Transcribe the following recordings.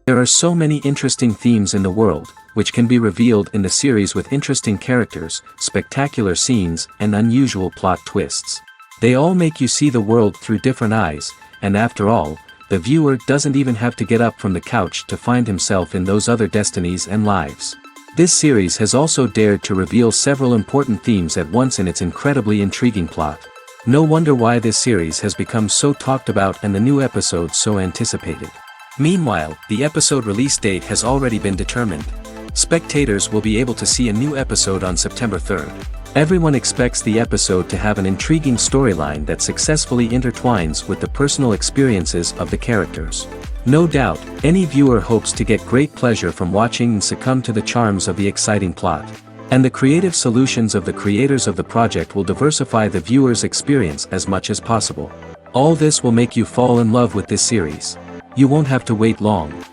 There are so many interesting themes in the world, which can be revealed in the series with interesting characters, spectacular scenes, and unusual plot twists. They all make you see the world through different eyes, and after all, the viewer doesn't even have to get up from the couch to find himself in those other destinies and lives. This series has also dared to reveal several important themes at once in its incredibly intriguing plot. No wonder why this series has become so talked about and the new episodes so anticipated. Meanwhile, the episode release date has already been determined. Spectators will be able to see a new episode on September 3rd. Everyone expects the episode to have an intriguing storyline that successfully intertwines with the personal experiences of the characters. No doubt, any viewer hopes to get great pleasure from watching and succumb to the charms of the exciting plot. And the creative solutions of the creators of the project will diversify the viewer's experience as much as possible. All this will make you fall in love with this series. You won't have to wait long.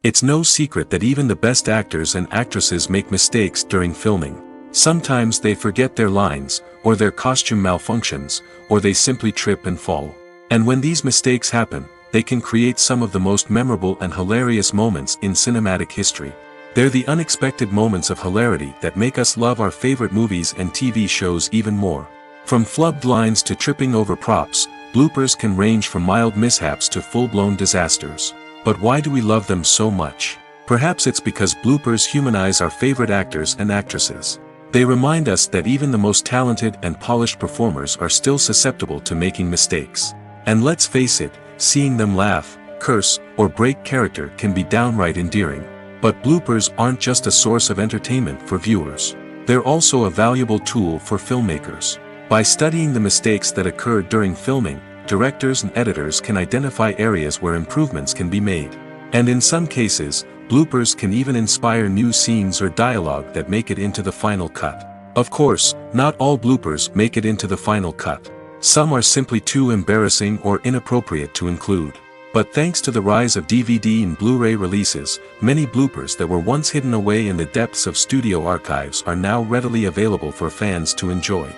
It's no secret that even the best actors and actresses make mistakes during filming. Sometimes they forget their lines, or their costume malfunctions, or they simply trip and fall. And when these mistakes happen, they can create some of the most memorable and hilarious moments in cinematic history. They're the unexpected moments of hilarity that make us love our favorite movies and TV shows even more. From flubbed lines to tripping over props, bloopers can range from mild mishaps to full-blown disasters. But why do we love them so much? Perhaps it's because bloopers humanize our favorite actors and actresses. They remind us that even the most talented and polished performers are still susceptible to making mistakes. And let's face it, seeing them laugh, curse, or break character can be downright endearing. But bloopers aren't just a source of entertainment for viewers. They're also a valuable tool for filmmakers. By studying the mistakes that occurred during filming, directors and editors can identify areas where improvements can be made. And in some cases, bloopers can even inspire new scenes or dialogue that make it into the final cut. Of course, not all bloopers make it into the final cut. Some are simply too embarrassing or inappropriate to include. But thanks to the rise of DVD and Blu-ray releases, many bloopers that were once hidden away in the depths of studio archives are now readily available for fans to enjoy.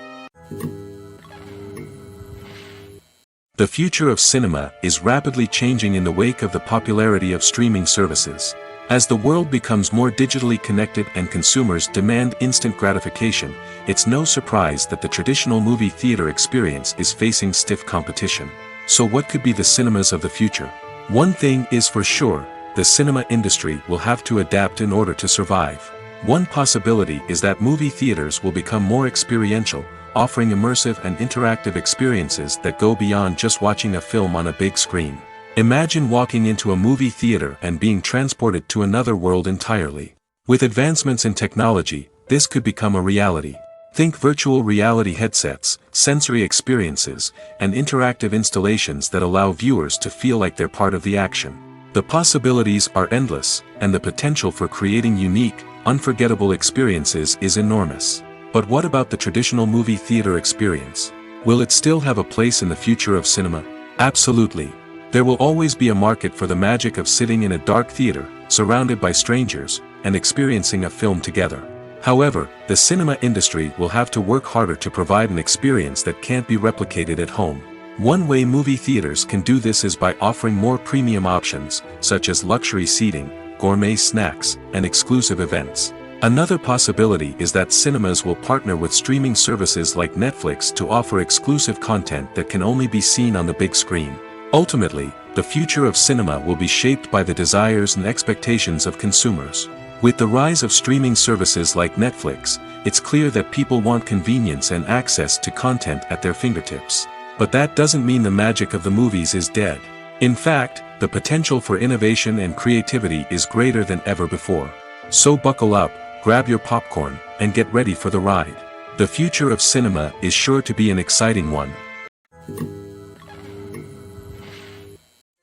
The future of cinema is rapidly changing in the wake of the popularity of streaming services. As the world becomes more digitally connected and consumers demand instant gratification, it's no surprise that the traditional movie theater experience is facing stiff competition. So what could be the cinemas of the future? One thing is for sure, the cinema industry will have to adapt in order to survive. One possibility is that movie theaters will become more experiential, offering immersive and interactive experiences that go beyond just watching a film on a big screen. Imagine walking into a movie theater and being transported to another world entirely. With advancements in technology, this could become a reality. Think virtual reality headsets, sensory experiences, and interactive installations that allow viewers to feel like they're part of the action. The possibilities are endless, and the potential for creating unique, unforgettable experiences is enormous. But what about the traditional movie theater experience? Will it still have a place in the future of cinema? Absolutely. There will always be a market for the magic of sitting in a dark theater, surrounded by strangers, and experiencing a film together. However, the cinema industry will have to work harder to provide an experience that can't be replicated at home. One way movie theaters can do this is by offering more premium options, such as luxury seating, gourmet snacks, and exclusive events. Another possibility is that cinemas will partner with streaming services like Netflix to offer exclusive content that can only be seen on the big screen. Ultimately, the future of cinema will be shaped by the desires and expectations of consumers. With the rise of streaming services like Netflix, it's clear that people want convenience and access to content at their fingertips. But that doesn't mean the magic of the movies is dead. In fact, the potential for innovation and creativity is greater than ever before. So buckle up, grab your popcorn, and get ready for the ride. The future of cinema is sure to be an exciting one.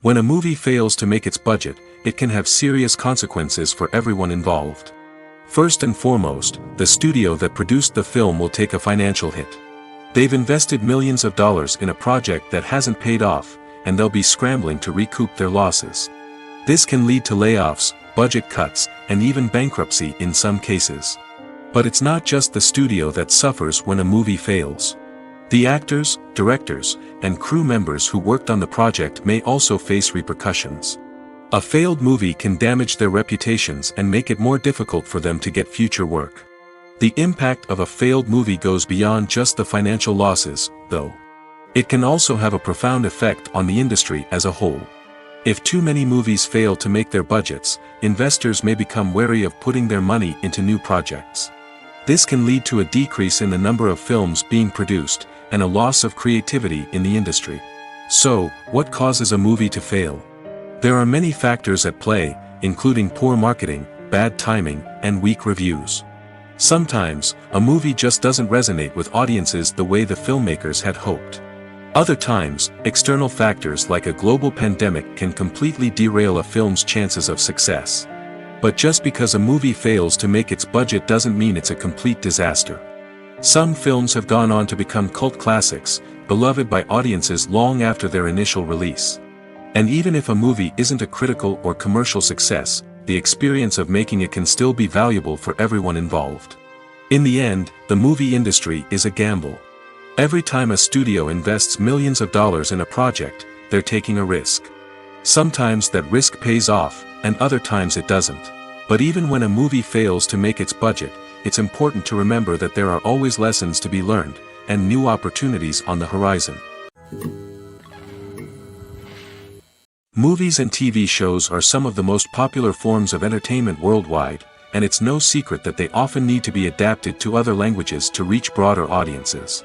When a movie fails to make its budget, it can have serious consequences for everyone involved. First and foremost, the studio that produced the film will take a financial hit. They've invested millions of dollars in a project that hasn't paid off, and they'll be scrambling to recoup their losses. This can lead to layoffs, budget cuts, and even bankruptcy in some cases. But it's not just the studio that suffers when a movie fails. The actors, directors, and crew members who worked on the project may also face repercussions. A failed movie can damage their reputations and make it more difficult for them to get future work. The impact of a failed movie goes beyond just the financial losses, though. It can also have a profound effect on the industry as a whole. If too many movies fail to make their budgets, investors may become wary of putting their money into new projects. This can lead to a decrease in the number of films being produced, and a loss of creativity in the industry. So, what causes a movie to fail? There are many factors at play, including poor marketing, bad timing, and weak reviews. Sometimes, a movie just doesn't resonate with audiences the way the filmmakers had hoped. Other times, external factors like a global pandemic can completely derail a film's chances of success. But just because a movie fails to make its budget doesn't mean it's a complete disaster. Some films have gone on to become cult classics, beloved by audiences long after their initial release. And even if a movie isn't a critical or commercial success, the experience of making it can still be valuable for everyone involved. In the end, the movie industry is a gamble. Every time a studio invests millions of dollars in a project, they're taking a risk. Sometimes that risk pays off, and other times it doesn't. But even when a movie fails to make its budget, it's important to remember that there are always lessons to be learned, and new opportunities on the horizon. Movies and TV shows are some of the most popular forms of entertainment worldwide, and it's no secret that they often need to be adapted to other languages to reach broader audiences.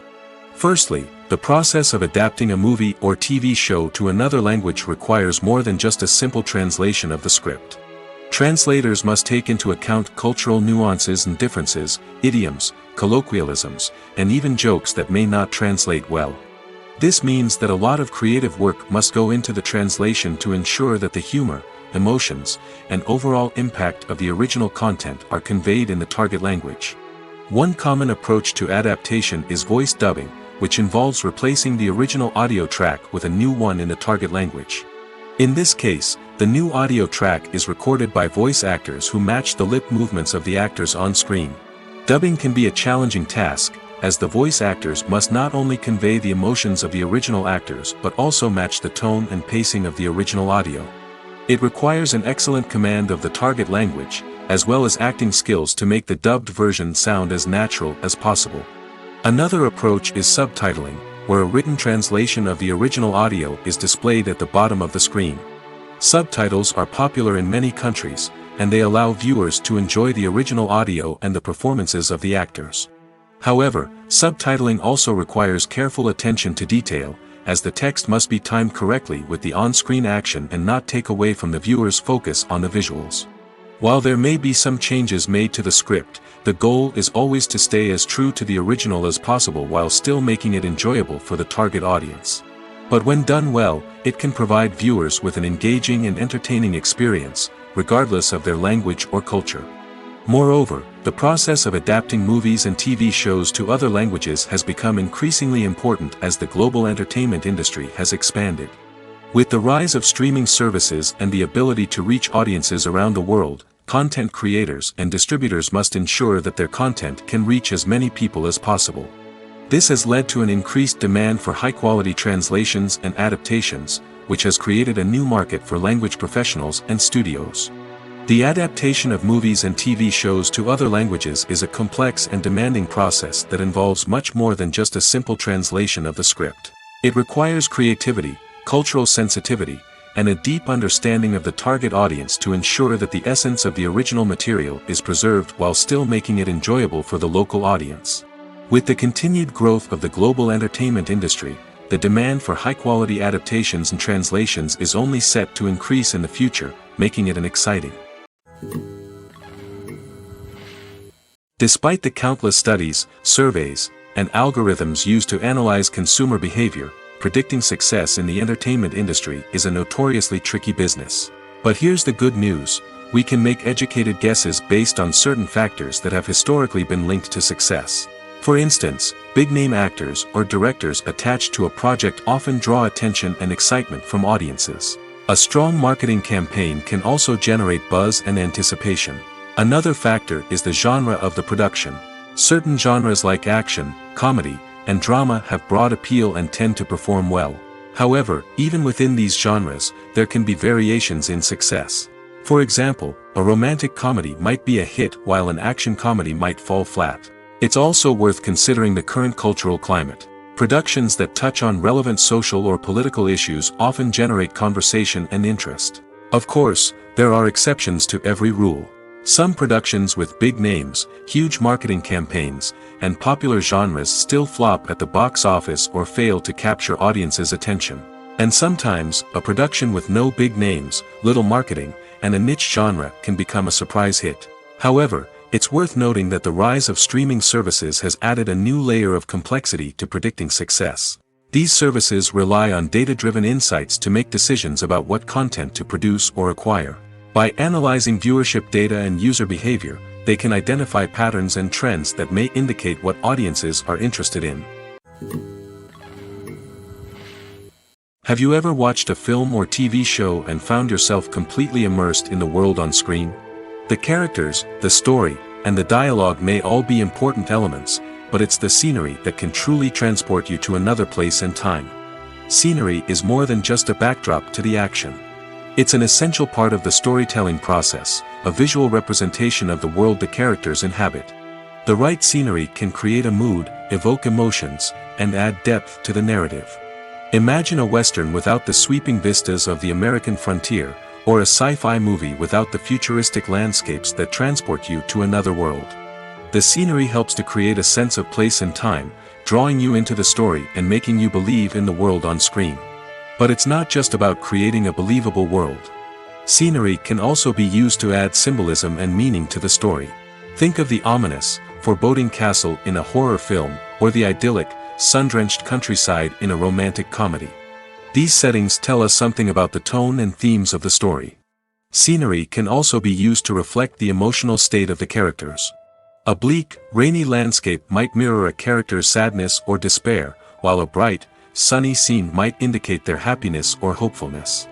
Firstly, the process of adapting a movie or TV show to another language requires more than just a simple translation of the script. Translators must take into account cultural nuances and differences, idioms, colloquialisms, and even jokes that may not translate well. This means that a lot of creative work must go into the translation to ensure that the humor, emotions, and overall impact of the original content are conveyed in the target language. One common approach to adaptation is voice dubbing, which involves replacing the original audio track with a new one in the target language. In this case, the new audio track is recorded by voice actors who match the lip movements of the actors on screen. Dubbing can be a challenging task, as the voice actors must not only convey the emotions of the original actors but also match the tone and pacing of the original audio. It requires an excellent command of the target language, as well as acting skills to make the dubbed version sound as natural as possible. Another approach is subtitling, where a written translation of the original audio is displayed at the bottom of the screen. Subtitles are popular in many countries, and they allow viewers to enjoy the original audio and the performances of the actors. However, subtitling also requires careful attention to detail, as the text must be timed correctly with the on-screen action and not take away from the viewer's focus on the visuals. While there may be some changes made to the script, the goal is always to stay as true to the original as possible while still making it enjoyable for the target audience. But when done well, it can provide viewers with an engaging and entertaining experience, regardless of their language or culture. Moreover, the process of adapting movies and TV shows to other languages has become increasingly important as the global entertainment industry has expanded. With the rise of streaming services and the ability to reach audiences around the world, content creators and distributors must ensure that their content can reach as many people as possible. This has led to an increased demand for high-quality translations and adaptations, which has created a new market for language professionals and studios. The adaptation of movies and TV shows to other languages is a complex and demanding process that involves much more than just a simple translation of the script. It requires creativity, cultural sensitivity, and a deep understanding of the target audience to ensure that the essence of the original material is preserved while still making it enjoyable for the local audience. With the continued growth of the global entertainment industry, the demand for high-quality adaptations and translations is only set to increase in the future, making it an exciting. Despite the countless studies, surveys, and algorithms used to analyze consumer behavior, predicting success in the entertainment industry is a notoriously tricky business. But here's the good news: we can make educated guesses based on certain factors that have historically been linked to success. For instance, big-name actors or directors attached to a project often draw attention and excitement from audiences. A strong marketing campaign can also generate buzz and anticipation. Another factor is the genre of the production. Certain genres like action, comedy, and drama have broad appeal and tend to perform well. However, even within these genres, there can be variations in success. For example, a romantic comedy might be a hit while an action comedy might fall flat. It's also worth considering the current cultural climate. Productions that touch on relevant social or political issues often generate conversation and interest. Of course, there are exceptions to every rule. Some productions with big names, huge marketing campaigns, and popular genres still flop at the box office or fail to capture audiences' attention. And sometimes, a production with no big names, little marketing, and a niche genre can become a surprise hit. However, it's worth noting that the rise of streaming services has added a new layer of complexity to predicting success. These services rely on data-driven insights to make decisions about what content to produce or acquire. By analyzing viewership data and user behavior, they can identify patterns and trends that may indicate what audiences are interested in. Have you ever watched a film or TV show and found yourself completely immersed in the world on screen? The characters, the story, and the dialogue may all be important elements, but it's the scenery that can truly transport you to another place and time. Scenery is more than just a backdrop to the action. It's an essential part of the storytelling process, a visual representation of the world the characters inhabit. The right scenery can create a mood, evoke emotions, and add depth to the narrative. Imagine a Western without the sweeping vistas of the American frontier, or a sci-fi movie without the futuristic landscapes that transport you to another world. The scenery helps to create a sense of place and time, drawing you into the story and making you believe in the world on screen. But it's not just about creating a believable world. Scenery can also be used to add symbolism and meaning to the story. Think of the ominous, foreboding castle in a horror film, or the idyllic, sun-drenched countryside in a romantic comedy. These settings tell us something about the tone and themes of the story. Scenery can also be used to reflect the emotional state of the characters. A bleak, rainy landscape might mirror a character's sadness or despair, while a bright, sunny scene might indicate their happiness or hopefulness.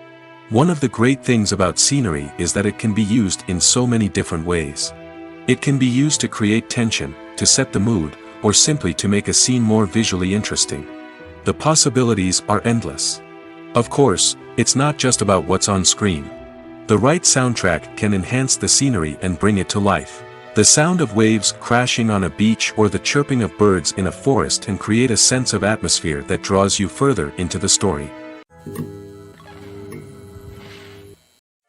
One of the great things about scenery is that it can be used in so many different ways. It can be used to create tension, to set the mood, or simply to make a scene more visually interesting. The possibilities are endless. Of course, it's not just about what's on screen. The right soundtrack can enhance the scenery and bring it to life. The sound of waves crashing on a beach or the chirping of birds in a forest can create a sense of atmosphere that draws you further into the story.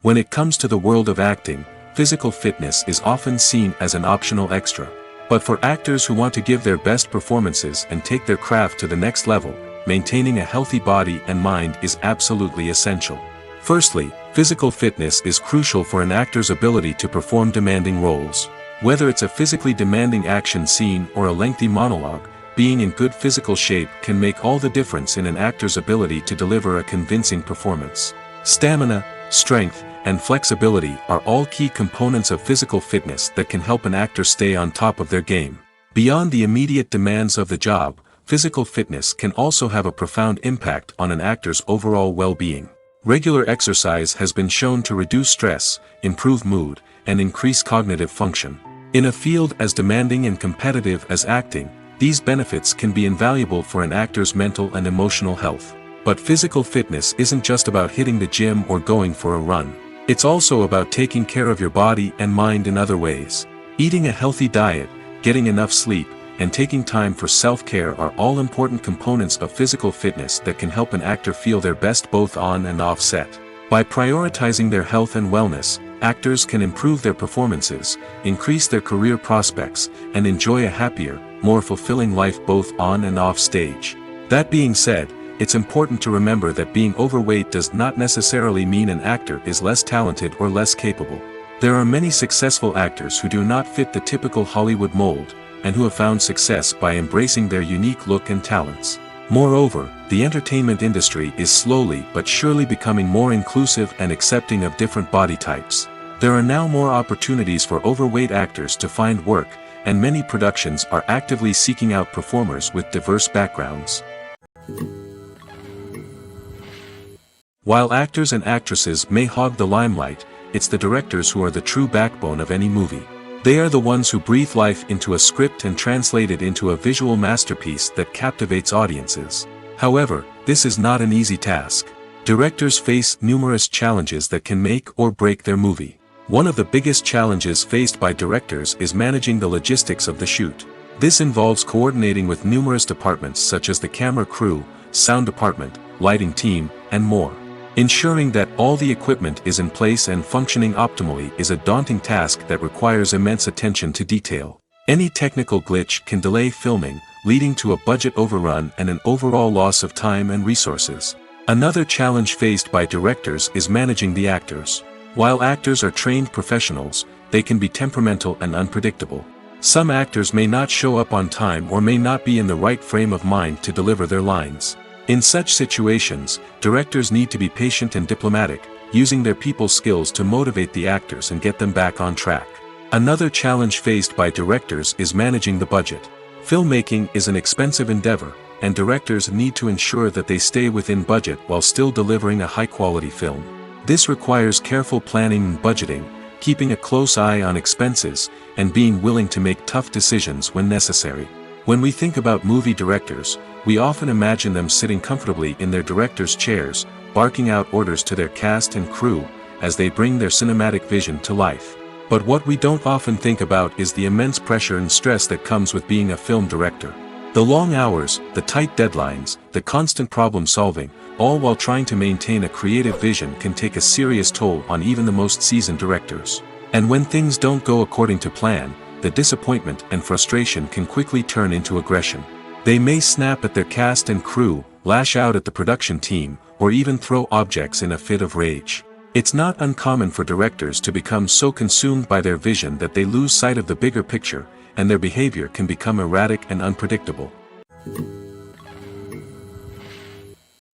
When it comes to the world of acting, physical fitness is often seen as an optional extra. But for actors who want to give their best performances and take their craft to the next level, maintaining a healthy body and mind is absolutely essential. Firstly, physical fitness is crucial for an actor's ability to perform demanding roles. Whether it's a physically demanding action scene or a lengthy monologue, being in good physical shape can make all the difference in an actor's ability to deliver a convincing performance. Stamina, strength, and flexibility are all key components of physical fitness that can help an actor stay on top of their game. Beyond the immediate demands of the job, physical fitness can also have a profound impact on an actor's overall well-being. Regular exercise has been shown to reduce stress, improve mood, and increase cognitive function. In a field as demanding and competitive as acting, these benefits can be invaluable for an actor's mental and emotional health. But physical fitness isn't just about hitting the gym or going for a run. It's also about taking care of your body and mind in other ways. Eating a healthy diet, getting enough sleep, and taking time for self-care are all important components of physical fitness that can help an actor feel their best both on and off set. By prioritizing their health and wellness, actors can improve their performances, increase their career prospects, and enjoy a happier, more fulfilling life both on and off stage. That being said, it's important to remember that being overweight does not necessarily mean an actor is less talented or less capable. There are many successful actors who do not fit the typical Hollywood mold, and who have found success by embracing their unique look and talents. Moreover, the entertainment industry is slowly but surely becoming more inclusive and accepting of different body types. There are now more opportunities for overweight actors to find work, and many productions are actively seeking out performers with diverse backgrounds. While actors and actresses may hog the limelight, it's the directors who are the true backbone of any movie. They are the ones who breathe life into a script and translate it into a visual masterpiece that captivates audiences. However, this is not an easy task. Directors face numerous challenges that can make or break their movie. One of the biggest challenges faced by directors is managing the logistics of the shoot. This involves coordinating with numerous departments such as the camera crew, sound department, lighting team, and more. Ensuring that all the equipment is in place and functioning optimally is a daunting task that requires immense attention to detail. Any technical glitch can delay filming, leading to a budget overrun and an overall loss of time and resources. Another challenge faced by directors is managing the actors. While actors are trained professionals, they can be temperamental and unpredictable. Some actors may not show up on time or may not be in the right frame of mind to deliver their lines. In such situations, directors need to be patient and diplomatic, using their people skills to motivate the actors and get them back on track. Another challenge faced by directors is managing the budget. Filmmaking is an expensive endeavor, and directors need to ensure that they stay within budget while still delivering a high-quality film. This requires careful planning and budgeting, keeping a close eye on expenses, and being willing to make tough decisions when necessary. When we think about movie directors, we often imagine them sitting comfortably in their director's chairs, barking out orders to their cast and crew, as they bring their cinematic vision to life. But what we don't often think about is the immense pressure and stress that comes with being a film director. The long hours, the tight deadlines, the constant problem solving, all while trying to maintain a creative vision can take a serious toll on even the most seasoned directors. And when things don't go according to plan, the disappointment and frustration can quickly turn into aggression. They may snap at their cast and crew, lash out at the production team, or even throw objects in a fit of rage. It's not uncommon for directors to become so consumed by their vision that they lose sight of the bigger picture, and their behavior can become erratic and unpredictable.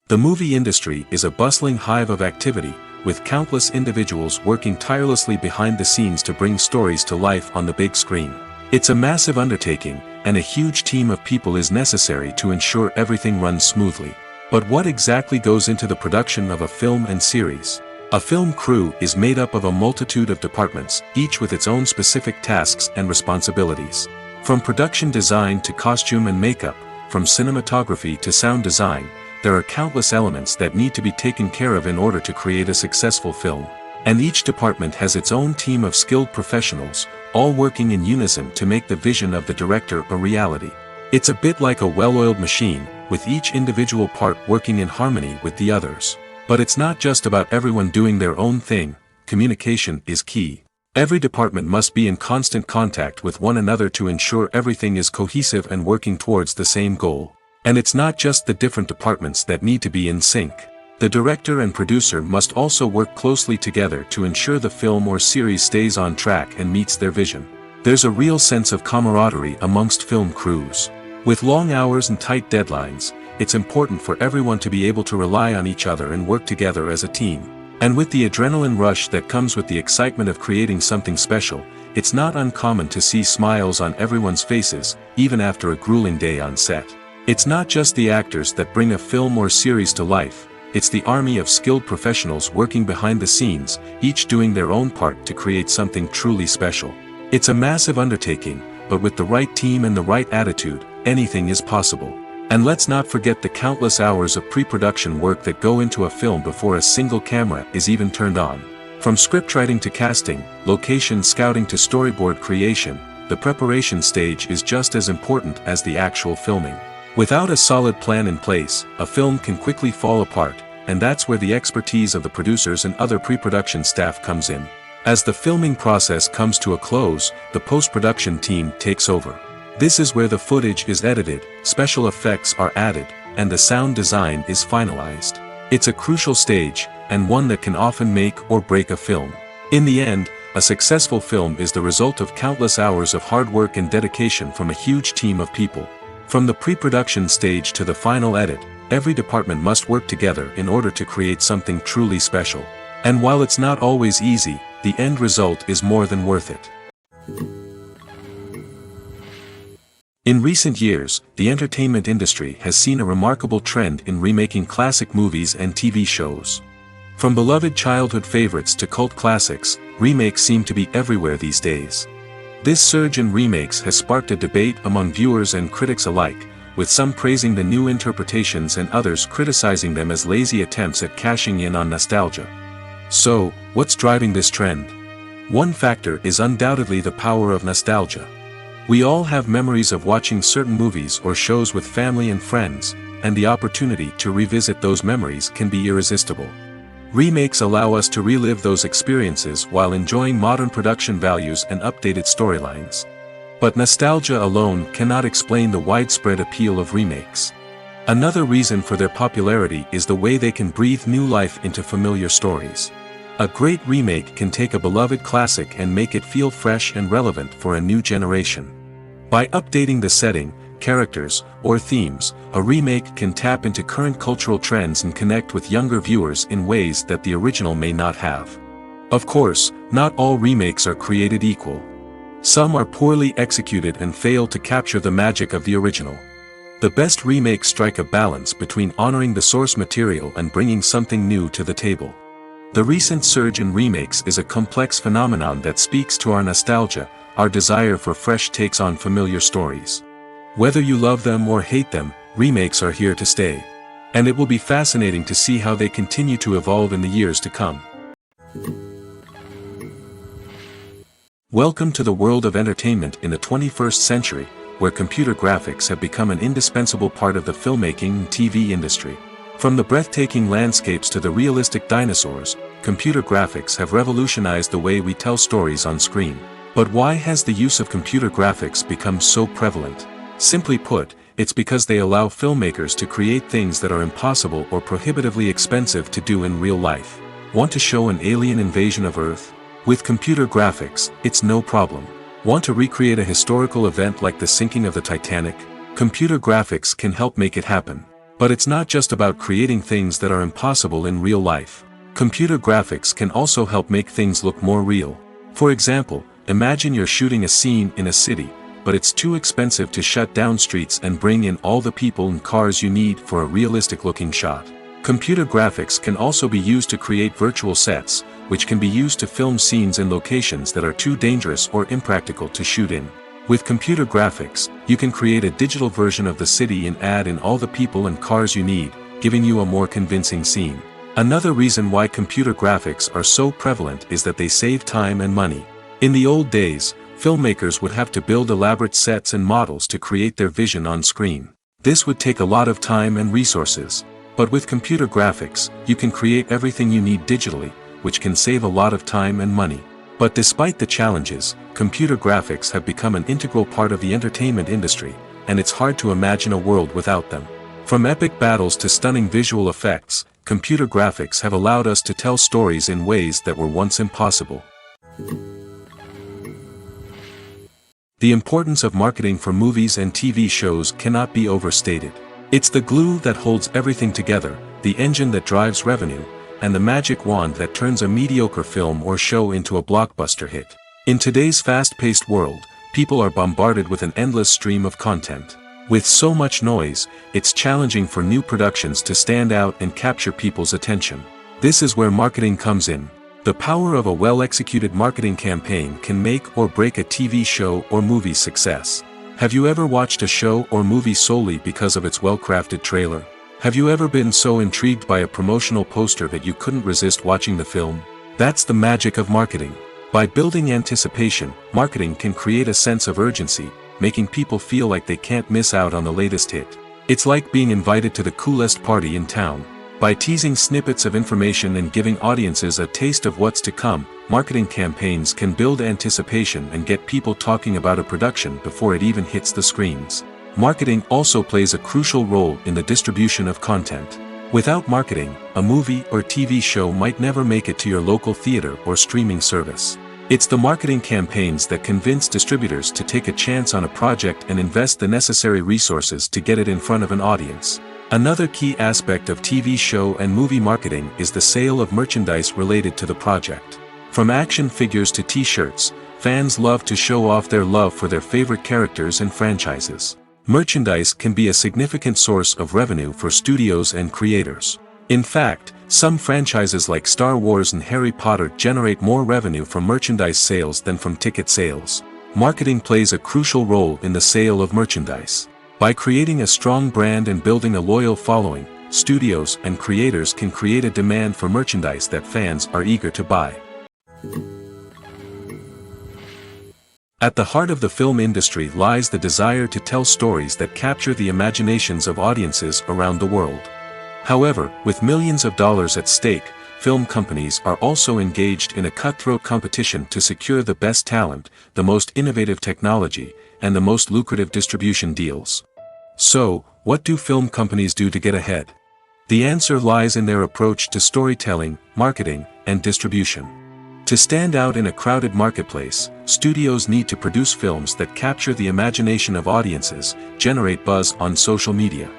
The movie industry is a bustling hive of activity, with countless individuals working tirelessly behind the scenes to bring stories to life on the big screen. It's a massive undertaking, and a huge team of people is necessary to ensure everything runs smoothly. But what exactly goes into the production of a film and series? A film crew is made up of a multitude of departments, each with its own specific tasks and responsibilities. From production design to costume and makeup, from cinematography to sound design, there are countless elements that need to be taken care of in order to create a successful film. And each department has its own team of skilled professionals, all working in unison to make the vision of the director a reality. It's a bit like a well-oiled machine, with each individual part working in harmony with the others. But it's not just about everyone doing their own thing. Communication is key. Every department must be in constant contact with one another to ensure everything is cohesive and working towards the same goal. And it's not just the different departments that need to be in sync. The director and producer must also work closely together to ensure the film or series stays on track and meets their vision. There's a real sense of camaraderie amongst film crews. With long hours and tight deadlines, it's important for everyone to be able to rely on each other and work together as a team. And with the adrenaline rush that comes with the excitement of creating something special, it's not uncommon to see smiles on everyone's faces, even after a grueling day on set. It's not just the actors that bring a film or series to life, it's the army of skilled professionals working behind the scenes, each doing their own part to create something truly special. It's a massive undertaking, but with the right team and the right attitude, anything is possible. And let's not forget the countless hours of pre-production work that go into a film before a single camera is even turned on. From scriptwriting to casting, location scouting to storyboard creation, the preparation stage is just as important as the actual filming. Without a solid plan in place, a film can quickly fall apart, and that's where the expertise of the producers and other pre-production staff comes in. As the filming process comes to a close, the post-production team takes over. This is where the footage is edited, special effects are added, and the sound design is finalized. It's a crucial stage, and one that can often make or break a film. In the end, a successful film is the result of countless hours of hard work and dedication from a huge team of people. From the pre-production stage to the final edit, every department must work together in order to create something truly special. And while it's not always easy, the end result is more than worth it. In recent years, the entertainment industry has seen a remarkable trend in remaking classic movies and TV shows. From beloved childhood favorites to cult classics, remakes seem to be everywhere these days. This surge in remakes has sparked a debate among viewers and critics alike, with some praising the new interpretations and others criticizing them as lazy attempts at cashing in on nostalgia. So, what's driving this trend? One factor is undoubtedly the power of nostalgia. We all have memories of watching certain movies or shows with family and friends, and the opportunity to revisit those memories can be irresistible. Remakes allow us to relive those experiences while enjoying modern production values and updated storylines. But nostalgia alone cannot explain the widespread appeal of remakes. Another reason for their popularity is the way they can breathe new life into familiar stories. A great remake can take a beloved classic and make it feel fresh and relevant for a new generation. By updating the setting, characters, or themes, a remake can tap into current cultural trends and connect with younger viewers in ways that the original may not have. Of course, not all remakes are created equal. Some are poorly executed and fail to capture the magic of the original. The best remakes strike a balance between honoring the source material and bringing something new to the table. The recent surge in remakes is a complex phenomenon that speaks to our nostalgia, our desire for fresh takes on familiar stories. Whether you love them or hate them, remakes are here to stay. And it will be fascinating to see how they continue to evolve in the years to come. Welcome to the world of entertainment in the 21st century, where computer graphics have become an indispensable part of the filmmaking and TV industry. From the breathtaking landscapes to the realistic dinosaurs, computer graphics have revolutionized the way we tell stories on screen. But why has the use of computer graphics become so prevalent? Simply put, it's because they allow filmmakers to create things that are impossible or prohibitively expensive to do in real life. Want to show an alien invasion of Earth? With computer graphics, it's no problem. Want to recreate a historical event like the sinking of the Titanic? Computer graphics can help make it happen. But it's not just about creating things that are impossible in real life. Computer graphics can also help make things look more real. For example, imagine you're shooting a scene in a city, but it's too expensive to shut down streets and bring in all the people and cars you need for a realistic-looking shot. Computer graphics can also be used to create virtual sets, which can be used to film scenes in locations that are too dangerous or impractical to shoot in. With computer graphics, you can create a digital version of the city and add in all the people and cars you need, giving you a more convincing scene. Another reason why computer graphics are so prevalent is that they save time and money. In the old days, filmmakers would have to build elaborate sets and models to create their vision on screen. This would take a lot of time and resources. But with computer graphics, you can create everything you need digitally, which can save a lot of time and money. But despite the challenges, computer graphics have become an integral part of the entertainment industry, and it's hard to imagine a world without them. From epic battles to stunning visual effects, computer graphics have allowed us to tell stories in ways that were once impossible. The importance of marketing for movies and TV shows cannot be overstated. It's the glue that holds everything together, the engine that drives revenue, and the magic wand that turns a mediocre film or show into a blockbuster hit. In today's fast-paced world, people are bombarded with an endless stream of content. With so much noise, it's challenging for new productions to stand out and capture people's attention. This is where marketing comes in. The power of a well-executed marketing campaign can make or break a TV show or movie's success. Have you ever watched a show or movie solely because of its well-crafted trailer? Have you ever been so intrigued by a promotional poster that you couldn't resist watching the film? That's the magic of marketing. By building anticipation, marketing can create a sense of urgency, making people feel like they can't miss out on the latest hit. It's like being invited to the coolest party in town. By teasing snippets of information and giving audiences a taste of what's to come, marketing campaigns can build anticipation and get people talking about a production before it even hits the screens. Marketing also plays a crucial role in the distribution of content. Without marketing, a movie or TV show might never make it to your local theater or streaming service. It's the marketing campaigns that convince distributors to take a chance on a project and invest the necessary resources to get it in front of an audience. Another key aspect of TV show and movie marketing is the sale of merchandise related to the project. From action figures to t-shirts, fans love to show off their love for their favorite characters and franchises. Merchandise can be a significant source of revenue for studios and creators. In fact, some franchises like Star Wars and Harry Potter generate more revenue from merchandise sales than from ticket sales. Marketing plays a crucial role in the sale of merchandise. By creating a strong brand and building a loyal following, studios and creators can create a demand for merchandise that fans are eager to buy. At the heart of the film industry lies the desire to tell stories that capture the imaginations of audiences around the world. However, with millions of dollars at stake, film companies are also engaged in a cutthroat competition to secure the best talent, the most innovative technology, and the most lucrative distribution deals. So, what do film companies do to get ahead? The answer lies in their approach to storytelling, marketing, and distribution. To stand out in a crowded marketplace, studios need to produce films that capture the imagination of audiences, generate buzz on social media.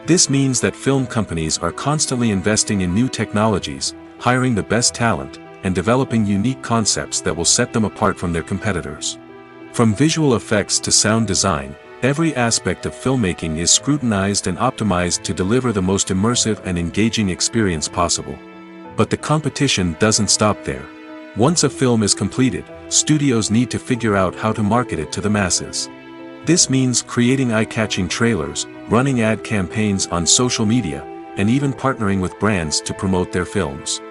This means that film companies are constantly investing in new technologies, hiring the best talent, and developing unique concepts that will set them apart from their competitors. From visual effects to sound design, every aspect of filmmaking is scrutinized and optimized to deliver the most immersive and engaging experience possible. But the competition doesn't stop there. Once a film is completed, studios need to figure out how to market it to the masses. This means creating eye-catching trailers, running ad campaigns on social media, and even partnering with brands to promote their films.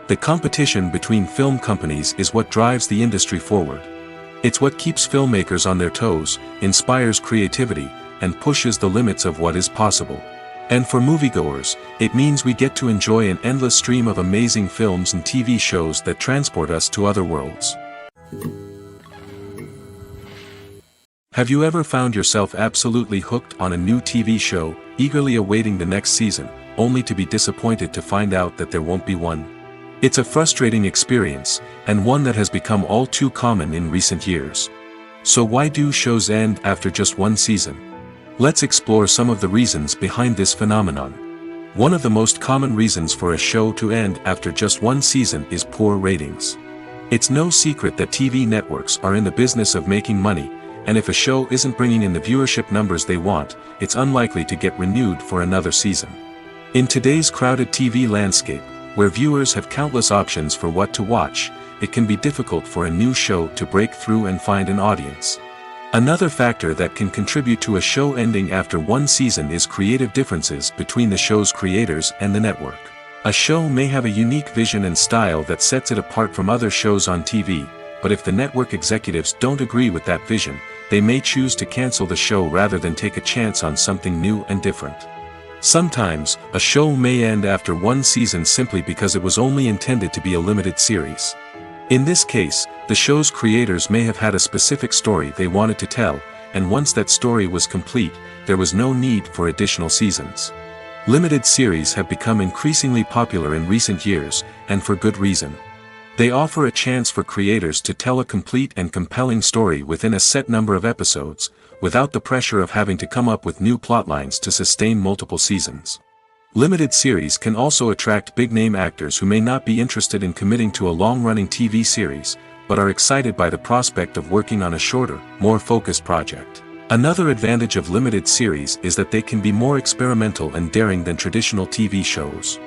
The competition between film companies is what drives the industry forward. It's what keeps filmmakers on their toes, inspires creativity, and pushes the limits of what is possible. And for moviegoers, it means we get to enjoy an endless stream of amazing films and TV shows that transport us to other worlds. Have you ever found yourself absolutely hooked on a new TV show, eagerly awaiting the next season, only to be disappointed to find out that there won't be one? It's a frustrating experience, and one that has become all too common in recent years. So why do shows end after just one season? Let's explore some of the reasons behind this phenomenon. One of the most common reasons for a show to end after just one season is poor ratings. It's no secret that TV networks are in the business of making money, and if a show isn't bringing in the viewership numbers they want, it's unlikely to get renewed for another season. In today's crowded TV landscape, where viewers have countless options for what to watch, it can be difficult for a new show to break through and find an audience. Another factor that can contribute to a show ending after one season is creative differences between the show's creators and the network. A show may have a unique vision and style that sets it apart from other shows on TV, but if the network executives don't agree with that vision, they may choose to cancel the show rather than take a chance on something new and different. Sometimes, a show may end after one season simply because it was only intended to be a limited series. In this case, the show's creators may have had a specific story they wanted to tell, and once that story was complete, there was no need for additional seasons. Limited series have become increasingly popular in recent years, and for good reason. They offer a chance for creators to tell a complete and compelling story within a set number of episodes, without the pressure of having to come up with new plotlines to sustain multiple seasons. Limited series can also attract big-name actors who may not be interested in committing to a long-running TV series, but are excited by the prospect of working on a shorter, more focused project. Another advantage of limited series is that they can be more experimental and daring than traditional TV shows.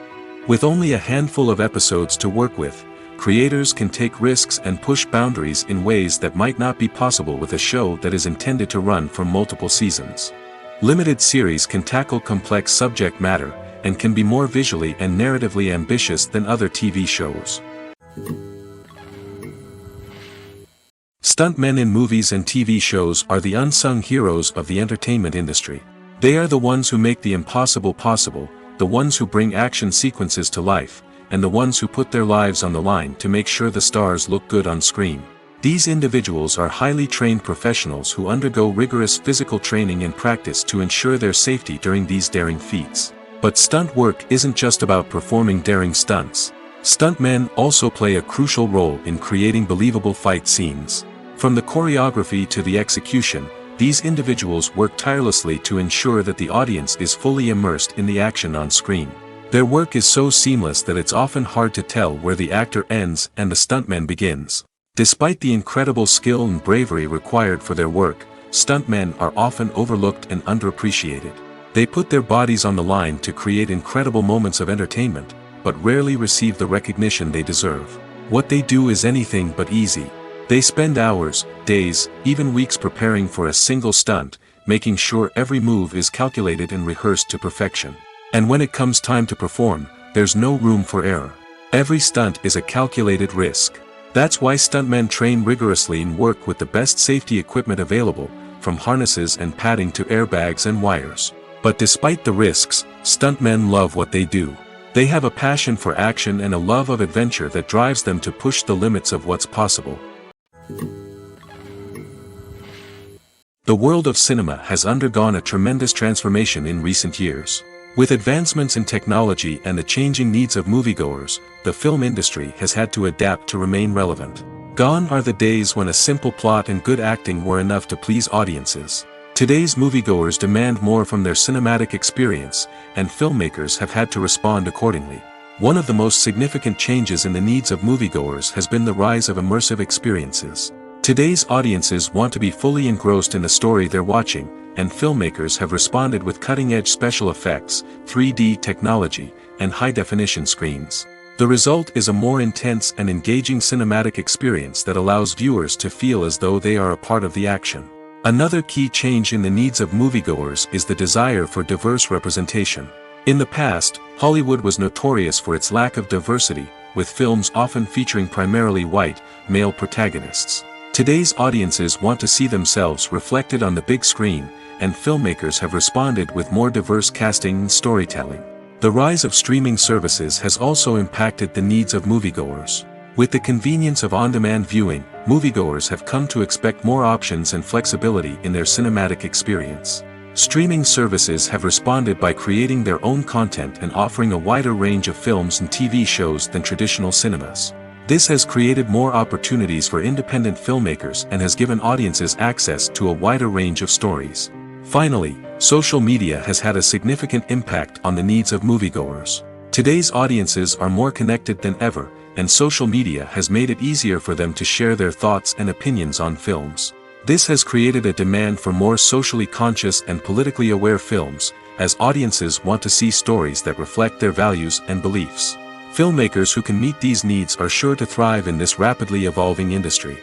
With only a handful of episodes to work with, creators can take risks and push boundaries in ways that might not be possible with a show that is intended to run for multiple seasons. Limited series can tackle complex subject matter, and can be more visually and narratively ambitious than other TV shows. Stuntmen in movies and TV shows are the unsung heroes of the entertainment industry. They are the ones who make the impossible possible, the ones who bring action sequences to life, and the ones who put their lives on the line to make sure the stars look good on screen. These individuals are highly trained professionals who undergo rigorous physical training and practice to ensure their safety during these daring feats. But stunt work isn't just about performing daring stunts. Stuntmen also play a crucial role in creating believable fight scenes. From the choreography to the execution, these individuals work tirelessly to ensure that the audience is fully immersed in the action on screen. Their work is so seamless that it's often hard to tell where the actor ends and the stuntman begins. Despite the incredible skill and bravery required for their work, stuntmen are often overlooked and underappreciated. They put their bodies on the line to create incredible moments of entertainment, but rarely receive the recognition they deserve. What they do is anything but easy. They spend hours, days, even weeks preparing for a single stunt, making sure every move is calculated and rehearsed to perfection. And when it comes time to perform, there's no room for error. Every stunt is a calculated risk. That's why stuntmen train rigorously and work with the best safety equipment available, from harnesses and padding to airbags and wires. But despite the risks, stuntmen love what they do. They have a passion for action and a love of adventure that drives them to push the limits of what's possible. The world of cinema has undergone a tremendous transformation in recent years. With advancements in technology and the changing needs of moviegoers, the film industry has had to adapt to remain relevant. Gone are the days when a simple plot and good acting were enough to please audiences. Today's moviegoers demand more from their cinematic experience, and filmmakers have had to respond accordingly. One of the most significant changes in the needs of moviegoers has been the rise of immersive experiences. Today's audiences want to be fully engrossed in the story they're watching, and filmmakers have responded with cutting-edge special effects, 3D technology, and high-definition screens. The result is a more intense and engaging cinematic experience that allows viewers to feel as though they are a part of the action. Another key change in the needs of moviegoers is the desire for diverse representation. In the past, Hollywood was notorious for its lack of diversity, with films often featuring primarily white, male protagonists. Today's audiences want to see themselves reflected on the big screen, and filmmakers have responded with more diverse casting and storytelling. The rise of streaming services has also impacted the needs of moviegoers. With the convenience of on-demand viewing, moviegoers have come to expect more options and flexibility in their cinematic experience. Streaming services have responded by creating their own content and offering a wider range of films and TV shows than traditional cinemas. This has created more opportunities for independent filmmakers and has given audiences access to a wider range of stories. Finally, social media has had a significant impact on the needs of moviegoers. Today's audiences are more connected than ever, and social media has made it easier for them to share their thoughts and opinions on films. This has created a demand for more socially conscious and politically aware films, as audiences want to see stories that reflect their values and beliefs. Filmmakers who can meet these needs are sure to thrive in this rapidly evolving industry.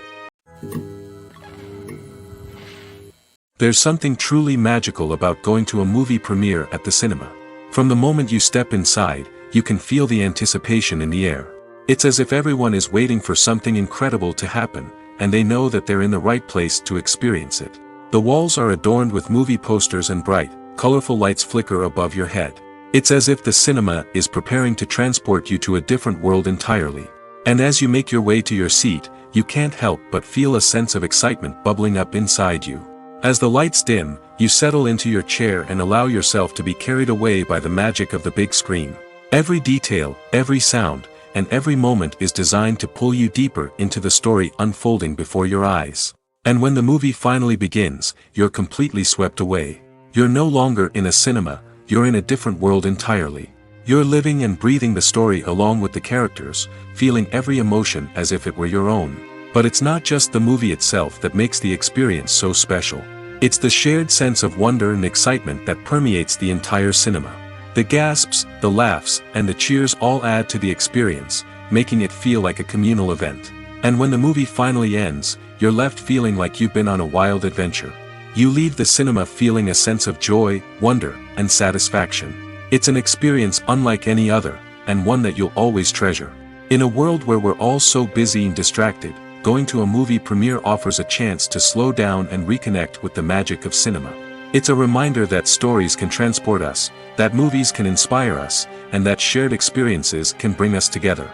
There's something truly magical about going to a movie premiere at the cinema. From the moment you step inside, you can feel the anticipation in the air. It's as if everyone is waiting for something incredible to happen, and they know that they're in the right place to experience it. The walls are adorned with movie posters and bright, colorful lights flicker above your head. It's as if the cinema is preparing to transport you to a different world entirely. And as you make your way to your seat, you can't help but feel a sense of excitement bubbling up inside you. As the lights dim, you settle into your chair and allow yourself to be carried away by the magic of the big screen. Every detail, every sound, and every moment is designed to pull you deeper into the story unfolding before your eyes. And when the movie finally begins, you're completely swept away. You're no longer in a cinema, you're in a different world entirely. You're living and breathing the story along with the characters, feeling every emotion as if it were your own. But it's not just the movie itself that makes the experience so special. It's the shared sense of wonder and excitement that permeates the entire cinema. The gasps, the laughs, and the cheers all add to the experience, making it feel like a communal event. And when the movie finally ends, you're left feeling like you've been on a wild adventure. You leave the cinema feeling a sense of joy, wonder, and satisfaction. It's an experience unlike any other, and one that you'll always treasure. In a world where we're all so busy and distracted, going to a movie premiere offers a chance to slow down and reconnect with the magic of cinema. It's a reminder that stories can transport us, that movies can inspire us, and that shared experiences can bring us together.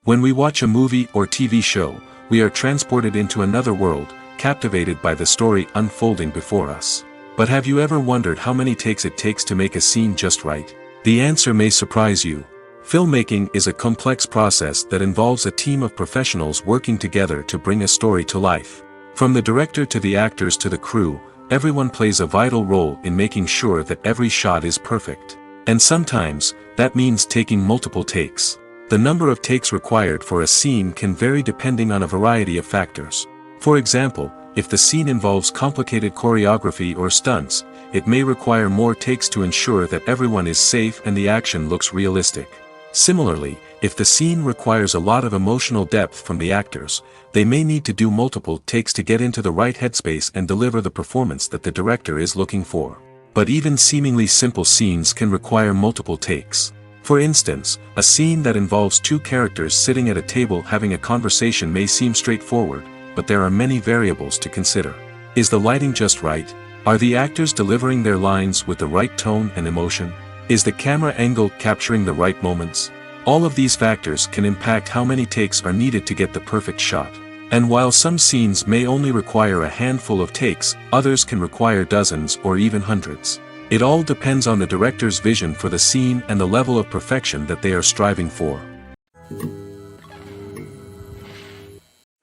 When we watch a movie or TV show, we are transported into another world, captivated by the story unfolding before us. But have you ever wondered how many takes it takes to make a scene just right? The answer may surprise you. Filmmaking is a complex process that involves a team of professionals working together to bring a story to life. From the director to the actors to the crew, everyone plays a vital role in making sure that every shot is perfect. And sometimes, that means taking multiple takes. The number of takes required for a scene can vary depending on a variety of factors. For example, if the scene involves complicated choreography or stunts, it may require more takes to ensure that everyone is safe and the action looks realistic. Similarly, If the scene requires a lot of emotional depth from the actors, they may need to do multiple takes to get into the right headspace and deliver the performance that the director is looking for. But even seemingly simple scenes can require multiple takes. For instance, a scene that involves two characters sitting at a table having a conversation may seem straightforward, but there are many variables to consider. Is the lighting just right? Are the actors delivering their lines with the right tone and emotion? Is the camera angle capturing the right moments? All of these factors can impact how many takes are needed to get the perfect shot. And while some scenes may only require a handful of takes, others can require dozens or even hundreds. It all depends on the director's vision for the scene and the level of perfection that they are striving for.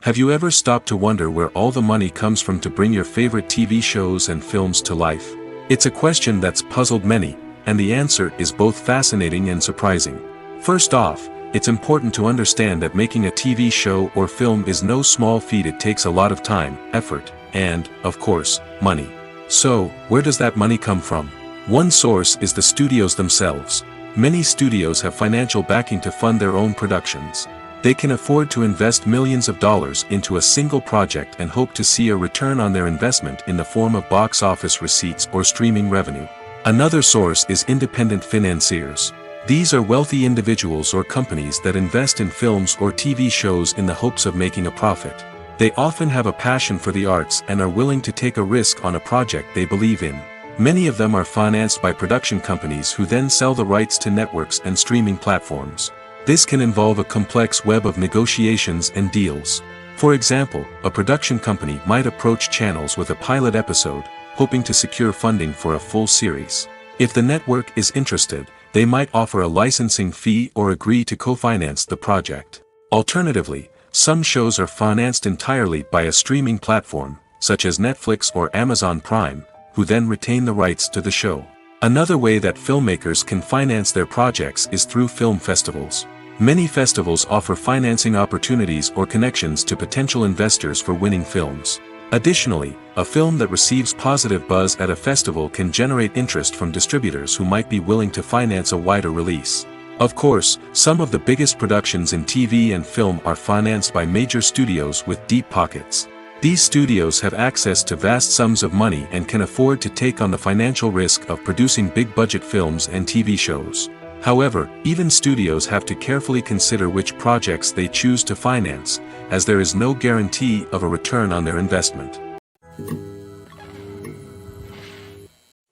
Have you ever stopped to wonder where all the money comes from to bring your favorite TV shows and films to life? It's a question that's puzzled many, and the answer is both fascinating and surprising. First off, it's important to understand that making a TV show or film is no small feat. It takes a lot of time, effort, and, of course, money. So, where does that money come from? One source is the studios themselves. Many studios have financial backing to fund their own productions. They can afford to invest millions of dollars into a single project and hope to see a return on their investment in the form of box office receipts or streaming revenue. Another source is independent financiers. These are wealthy individuals or companies that invest in films or TV shows in the hopes of making a profit. They often have a passion for the arts and are willing to take a risk on a project they believe in. Many of them are financed by production companies who then sell the rights to networks and streaming platforms. This can involve a complex web of negotiations and deals. For example, a production company might approach channels with a pilot episode, hoping to secure funding for a full series. If the network is interested, they might offer a licensing fee or agree to co-finance the project. Alternatively, some shows are financed entirely by a streaming platform, such as Netflix or Amazon Prime, who then retain the rights to the show. Another way that filmmakers can finance their projects is through film festivals. Many festivals offer financing opportunities or connections to potential investors for winning films. Additionally, a film that receives positive buzz at a festival can generate interest from distributors who might be willing to finance a wider release. Of course, some of the biggest productions in TV and film are financed by major studios with deep pockets. These studios have access to vast sums of money and can afford to take on the financial risk of producing big-budget films and TV shows. However, even studios have to carefully consider which projects they choose to finance, as there is no guarantee of a return on their investment.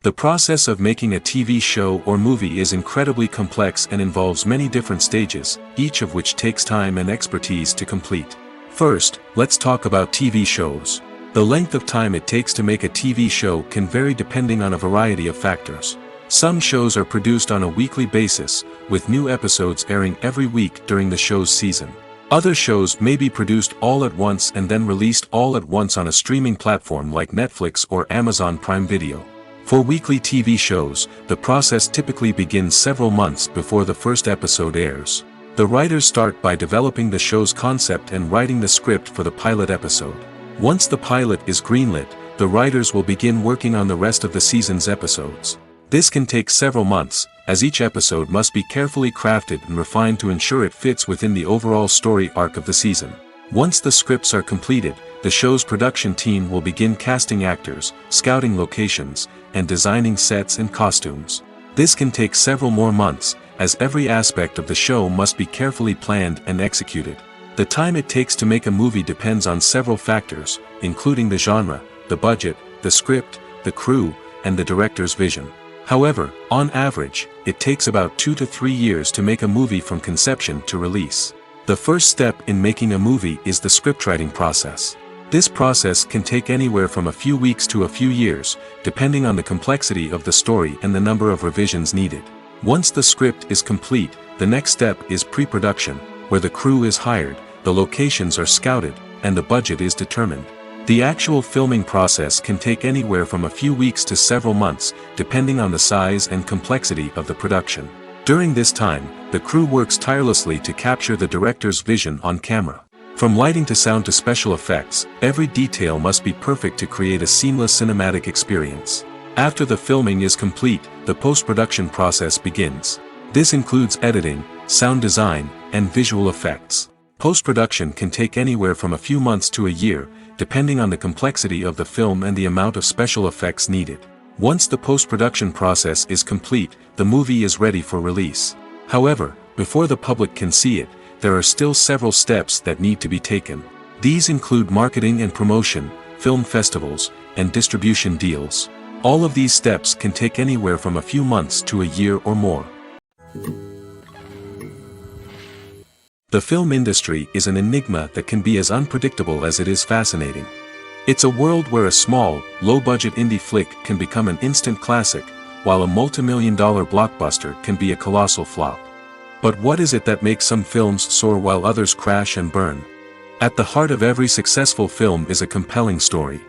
The process of making a TV show or movie is incredibly complex and involves many different stages, each of which takes time and expertise to complete. First, let's talk about TV shows. The length of time it takes to make a TV show can vary depending on a variety of factors. Some shows are produced on a weekly basis, with new episodes airing every week during the show's season. Other shows may be produced all at once and then released all at once on a streaming platform like Netflix or Amazon Prime Video. For weekly TV shows, the process typically begins several months before the first episode airs. The writers start by developing the show's concept and writing the script for the pilot episode. Once the pilot is greenlit, the writers will begin working on the rest of the season's episodes. This can take several months, as each episode must be carefully crafted and refined to ensure it fits within the overall story arc of the season. Once the scripts are completed, the show's production team will begin casting actors, scouting locations, and designing sets and costumes. This can take several more months, as every aspect of the show must be carefully planned and executed. The time it takes to make a movie depends on several factors, including the genre, the budget, the script, the crew, and the director's vision. However, on average, it takes about 2 to 3 years to make a movie from conception to release. The first step in making a movie is the scriptwriting process. This process can take anywhere from a few weeks to a few years, depending on the complexity of the story and the number of revisions needed. Once the script is complete, the next step is pre-production, where the crew is hired, the locations are scouted, and the budget is determined. The actual filming process can take anywhere from a few weeks to several months, depending on the size and complexity of the production. During this time, the crew works tirelessly to capture the director's vision on camera. From lighting to sound to special effects, every detail must be perfect to create a seamless cinematic experience. After the filming is complete, the post-production process begins. This includes editing, sound design, and visual effects. Post-production can take anywhere from a few months to a year, depending on the complexity of the film and the amount of special effects needed. Once the post-production process is complete, the movie is ready for release. However, before the public can see it, there are still several steps that need to be taken. These include marketing and promotion, film festivals, and distribution deals. All of these steps can take anywhere from a few months to a year or more. The film industry is an enigma that can be as unpredictable as it is fascinating. It's a world where a small, low-budget indie flick can become an instant classic, while a multi-million-dollar blockbuster can be a colossal flop. But what is it that makes some films soar while others crash and burn? At the heart of every successful film is a compelling story.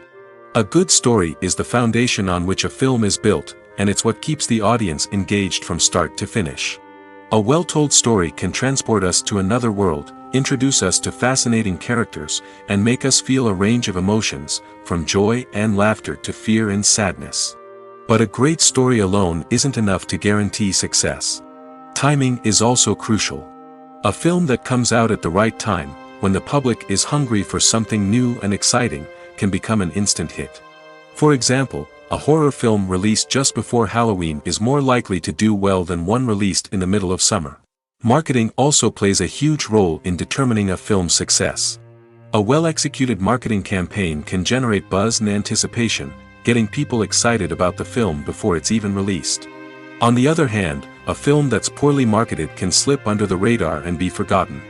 A good story is the foundation on which a film is built, and it's what keeps the audience engaged from start to finish. A well-told story can transport us to another world, introduce us to fascinating characters, and make us feel a range of emotions, from joy and laughter to fear and sadness. But a great story alone isn't enough to guarantee success. Timing is also crucial. A film that comes out at the right time, when the public is hungry for something new and exciting, can become an instant hit. For example, a horror film released just before Halloween is more likely to do well than one released in the middle of summer. Marketing also plays a huge role in determining a film's success. A well-executed marketing campaign can generate buzz and anticipation, getting people excited about the film before it's even released. On the other hand, a film that's poorly marketed can slip under the radar and be forgotten.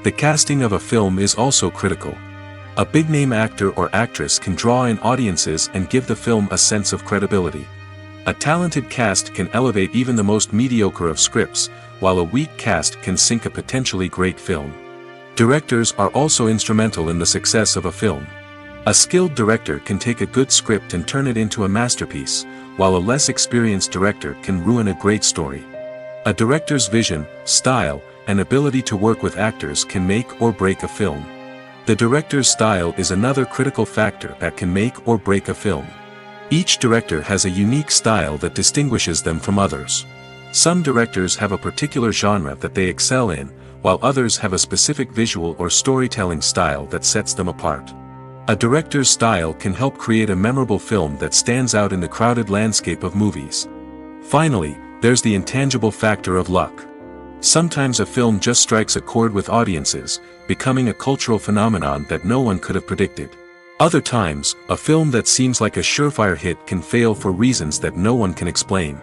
The casting of a film is also critical. A big-name actor or actress can draw in audiences and give the film a sense of credibility. A talented cast can elevate even the most mediocre of scripts, while a weak cast can sink a potentially great film. Directors are also instrumental in the success of a film. A skilled director can take a good script and turn it into a masterpiece, while a less experienced director can ruin a great story. A director's vision, style, and ability to work with actors can make or break a film. The director's style is another critical factor that can make or break a film. Each director has a unique style that distinguishes them from others. Some directors have a particular genre that they excel in, while others have a specific visual or storytelling style that sets them apart. A director's style can help create a memorable film that stands out in the crowded landscape of movies. Finally, there's the intangible factor of luck. Sometimes a film just strikes a chord with audiences, becoming a cultural phenomenon that no one could have predicted. Other times, a film that seems like a surefire hit can fail for reasons that no one can explain.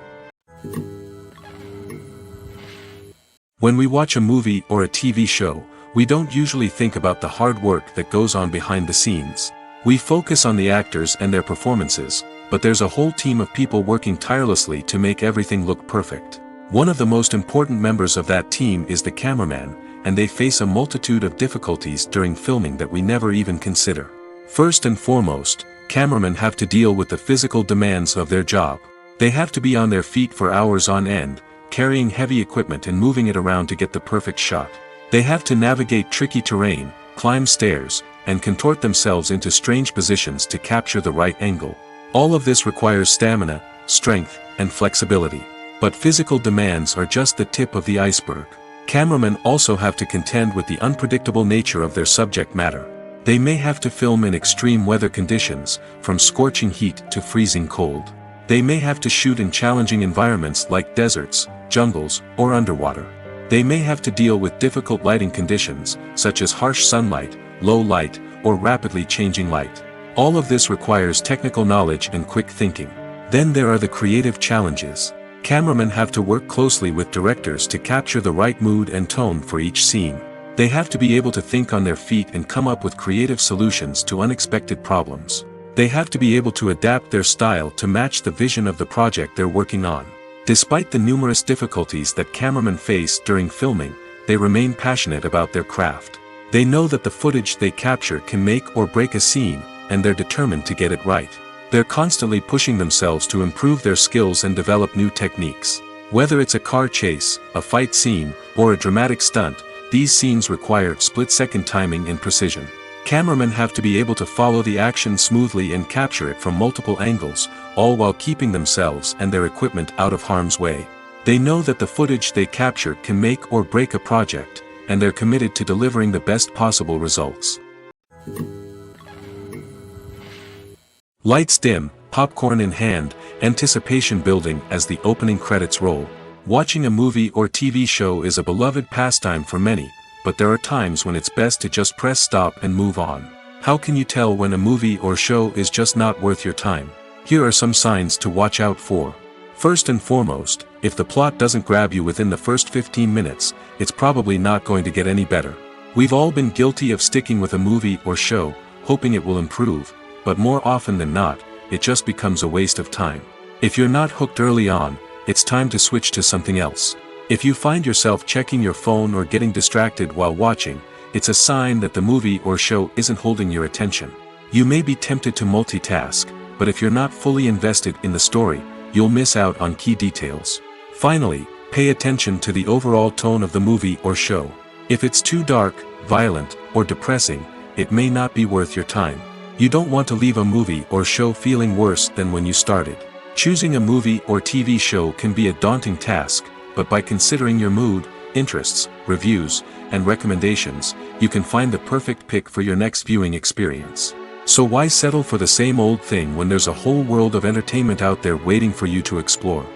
When we watch a movie or a TV show, we don't usually think about the hard work that goes on behind the scenes. We focus on the actors and their performances, but there's a whole team of people working tirelessly to make everything look perfect. One of the most important members of that team is the cameraman, and they face a multitude of difficulties during filming that we never even consider. First and foremost, cameramen have to deal with the physical demands of their job. They have to be on their feet for hours on end, carrying heavy equipment and moving it around to get the perfect shot. They have to navigate tricky terrain, climb stairs, and contort themselves into strange positions to capture the right angle. All of this requires stamina, strength, and flexibility. But physical demands are just the tip of the iceberg. Cameramen also have to contend with the unpredictable nature of their subject matter. They may have to film in extreme weather conditions, from scorching heat to freezing cold. They may have to shoot in challenging environments like deserts, jungles, or underwater. They may have to deal with difficult lighting conditions, such as harsh sunlight, low light, or rapidly changing light. All of this requires technical knowledge and quick thinking. Then there are the creative challenges. Cameramen have to work closely with directors to capture the right mood and tone for each scene. They have to be able to think on their feet and come up with creative solutions to unexpected problems. They have to be able to adapt their style to match the vision of the project they're working on. Despite the numerous difficulties that cameramen face during filming, they remain passionate about their craft. They know that the footage they capture can make or break a scene, and they're determined to get it right. They're constantly pushing themselves to improve their skills and develop new techniques. Whether it's a car chase, a fight scene, or a dramatic stunt, these scenes require split-second timing and precision. Cameramen have to be able to follow the action smoothly and capture it from multiple angles, all while keeping themselves and their equipment out of harm's way. They know that the footage they capture can make or break a project, and they're committed to delivering the best possible results. Lights dim, popcorn in hand, anticipation building as the opening credits roll. Watching a movie or TV show is a beloved pastime for many, but there are times when it's best to just press stop and move on. How can you tell when a movie or show is just not worth your time? Here are some signs to watch out for. First and foremost, if the plot doesn't grab you within the first 15 minutes, it's probably not going to get any better. We've all been guilty of sticking with a movie or show, hoping it will improve, but more often than not, it just becomes a waste of time. If you're not hooked early on, it's time to switch to something else. If you find yourself checking your phone or getting distracted while watching, it's a sign that the movie or show isn't holding your attention. You may be tempted to multitask, but if you're not fully invested in the story, you'll miss out on key details. Finally, pay attention to the overall tone of the movie or show. If it's too dark, violent, or depressing, it may not be worth your time. You don't want to leave a movie or show feeling worse than when you started. Choosing a movie or TV show can be a daunting task, but by considering your mood, interests, reviews, and recommendations, you can find the perfect pick for your next viewing experience. So why settle for the same old thing when there's a whole world of entertainment out there waiting for you to explore?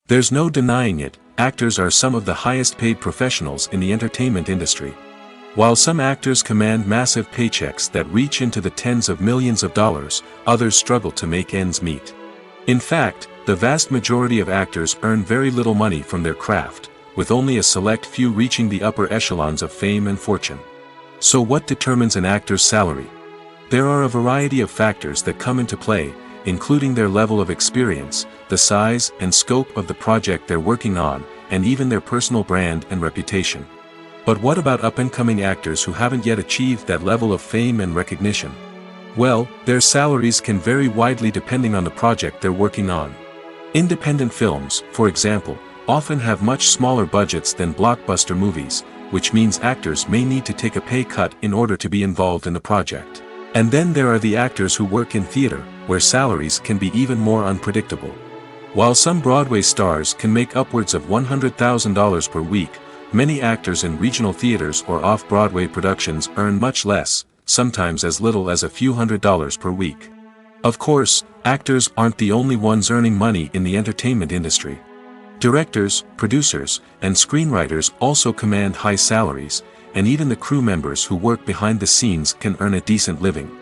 There's no denying it, actors are some of the highest paid professionals in the entertainment industry. While some actors command massive paychecks that reach into the tens of millions of dollars, others struggle to make ends meet. In fact, the vast majority of actors earn very little money from their craft, with only a select few reaching the upper echelons of fame and fortune. So what determines an actor's salary? There are a variety of factors that come into play, including their level of experience, the size and scope of the project they're working on, and even their personal brand and reputation. But what about up-and-coming actors who haven't yet achieved that level of fame and recognition? Well, their salaries can vary widely depending on the project they're working on. Independent films, for example, often have much smaller budgets than blockbuster movies, which means actors may need to take a pay cut in order to be involved in the project. And then there are the actors who work in theater, where salaries can be even more unpredictable. While some Broadway stars can make upwards of $100,000 per week, many actors in regional theaters or off-Broadway productions earn much less, sometimes as little as a few $100s per week. Of course, actors aren't the only ones earning money in the entertainment industry. Directors, producers, and screenwriters also command high salaries, and even the crew members who work behind the scenes can earn a decent living.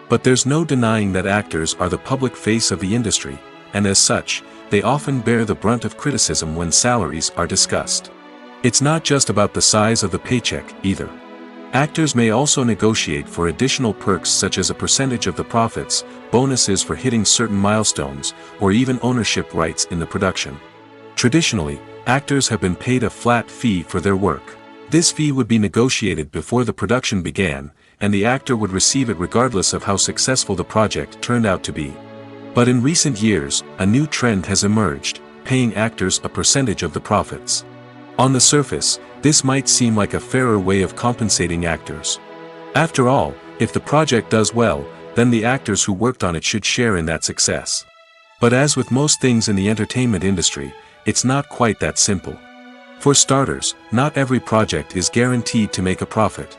But there's no denying that actors are the public face of the industry, and as such, they often bear the brunt of criticism when salaries are discussed. It's not just about the size of the paycheck, either. Actors may also negotiate for additional perks such as a percentage of the profits, bonuses for hitting certain milestones, or even ownership rights in the production. Traditionally, actors have been paid a flat fee for their work. This fee would be negotiated before the production began, and the actor would receive it regardless of how successful the project turned out to be. But in recent years, a new trend has emerged, paying actors a percentage of the profits. On the surface, this might seem like a fairer way of compensating actors. After all, if the project does well, then the actors who worked on it should share in that success. But as with most things in the entertainment industry, it's not quite that simple. For starters, not every project is guaranteed to make a profit.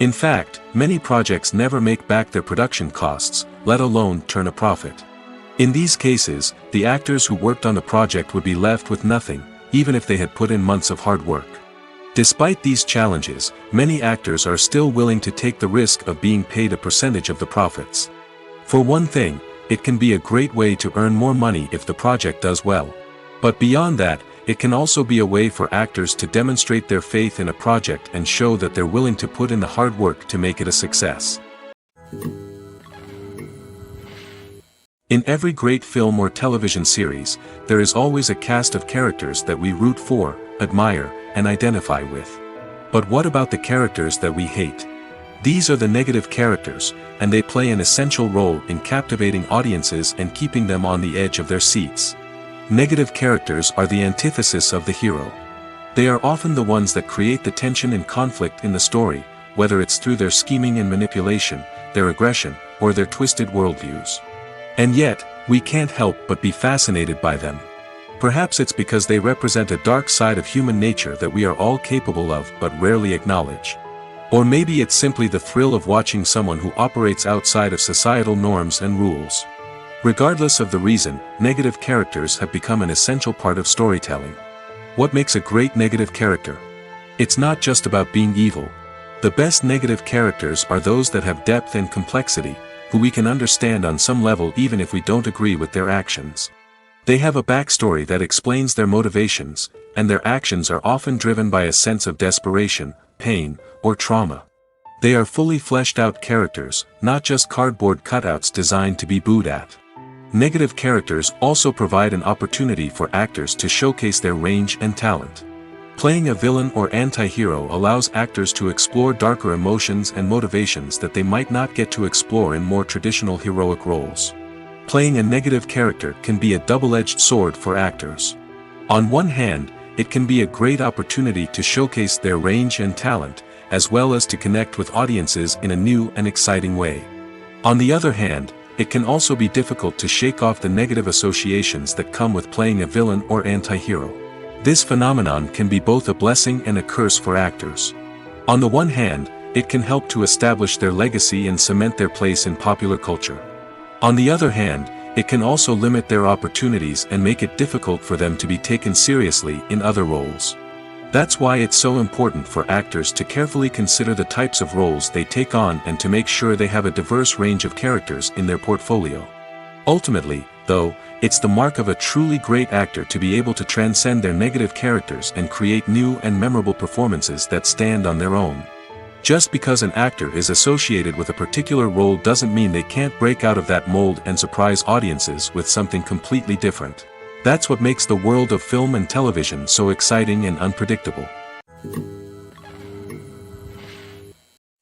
In fact, many projects never make back their production costs, let alone turn a profit. In these cases, the actors who worked on the project would be left with nothing, even if they had put in months of hard work. Despite these challenges, many actors are still willing to take the risk of being paid a percentage of the profits. For one thing, it can be a great way to earn more money if the project does well. But beyond that, it can also be a way for actors to demonstrate their faith in a project and show that they're willing to put in the hard work to make it a success. In every great film or television series, there is always a cast of characters that we root for, admire, and identify with. But what about the characters that we hate? These are the negative characters, and they play an essential role in captivating audiences and keeping them on the edge of their seats. Negative characters are the antithesis of the hero. They are often the ones that create the tension and conflict in the story, whether it's through their scheming and manipulation, their aggression, or their twisted worldviews. And yet, we can't help but be fascinated by them. Perhaps it's because they represent a dark side of human nature that we are all capable of but rarely acknowledge. Or maybe it's simply the thrill of watching someone who operates outside of societal norms and rules. Regardless of the reason, negative characters have become an essential part of storytelling. What makes a great negative character? It's not just about being evil. The best negative characters are those that have depth and complexity, who we can understand on some level even if we don't agree with their actions. They have a backstory that explains their motivations, and their actions are often driven by a sense of desperation, pain, or trauma. They are fully fleshed out characters, not just cardboard cutouts designed to be booed at. Negative characters also provide an opportunity for actors to showcase their range and talent. Playing a villain or anti-hero allows actors to explore darker emotions and motivations that they might not get to explore in more traditional heroic roles. Playing a negative character can be a double-edged sword for actors. On one hand, it can be a great opportunity to showcase their range and talent, as well as to connect with audiences in a new and exciting way. On the other hand, it can also be difficult to shake off the negative associations that come with playing a villain or anti-hero. This phenomenon can be both a blessing and a curse for actors. On the one hand, it can help to establish their legacy and cement their place in popular culture. On the other hand, it can also limit their opportunities and make it difficult for them to be taken seriously in other roles. That's why it's so important for actors to carefully consider the types of roles they take on and to make sure they have a diverse range of characters in their portfolio. Ultimately, though, it's the mark of a truly great actor to be able to transcend their negative characters and create new and memorable performances that stand on their own. Just because an actor is associated with a particular role doesn't mean they can't break out of that mold and surprise audiences with something completely different. That's what makes the world of film and television so exciting and unpredictable.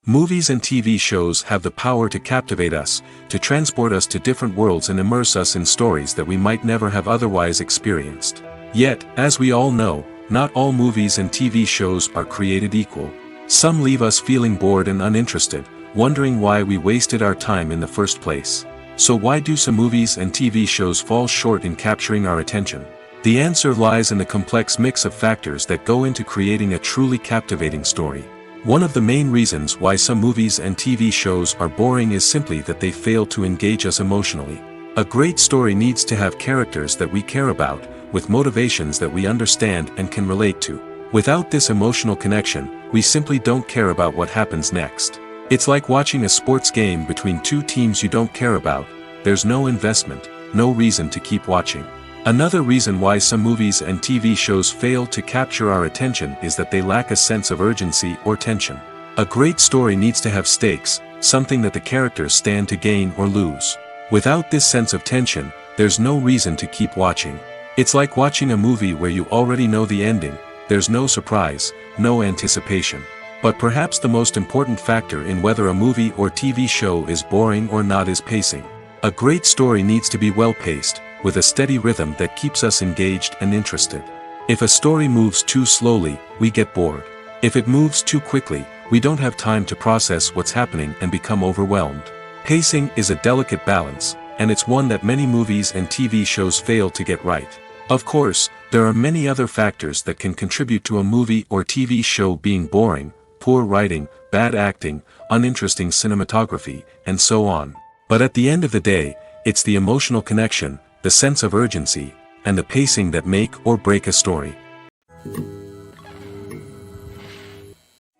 Movies and TV shows have the power to captivate us, to transport us to different worlds and immerse us in stories that we might never have otherwise experienced. Yet, as we all know, not all movies and TV shows are created equal. Some leave us feeling bored and uninterested, wondering why we wasted our time in the first place. So why do some movies and TV shows fall short in capturing our attention? The answer lies in the complex mix of factors that go into creating a truly captivating story. One of the main reasons why some movies and TV shows are boring is simply that they fail to engage us emotionally. A great story needs to have characters that we care about, with motivations that we understand and can relate to. Without this emotional connection, we simply don't care about what happens next. It's like watching a sports game between two teams you don't care about. There's no investment, no reason to keep watching. Another reason why some movies and TV shows fail to capture our attention is that they lack a sense of urgency or tension. A great story needs to have stakes, something that the characters stand to gain or lose. Without this sense of tension, there's no reason to keep watching. It's like watching a movie where you already know the ending. There's no surprise, no anticipation. But perhaps the most important factor in whether a movie or TV show is boring or not is pacing. A great story needs to be well-paced, with a steady rhythm that keeps us engaged and interested. If a story moves too slowly, we get bored. If it moves too quickly, we don't have time to process what's happening and become overwhelmed. Pacing is a delicate balance, and it's one that many movies and TV shows fail to get right. Of course, there are many other factors that can contribute to a movie or TV show being boring: poor writing, bad acting, uninteresting cinematography, and so on. But at the end of the day, it's the emotional connection, the sense of urgency, and the pacing that make or break a story.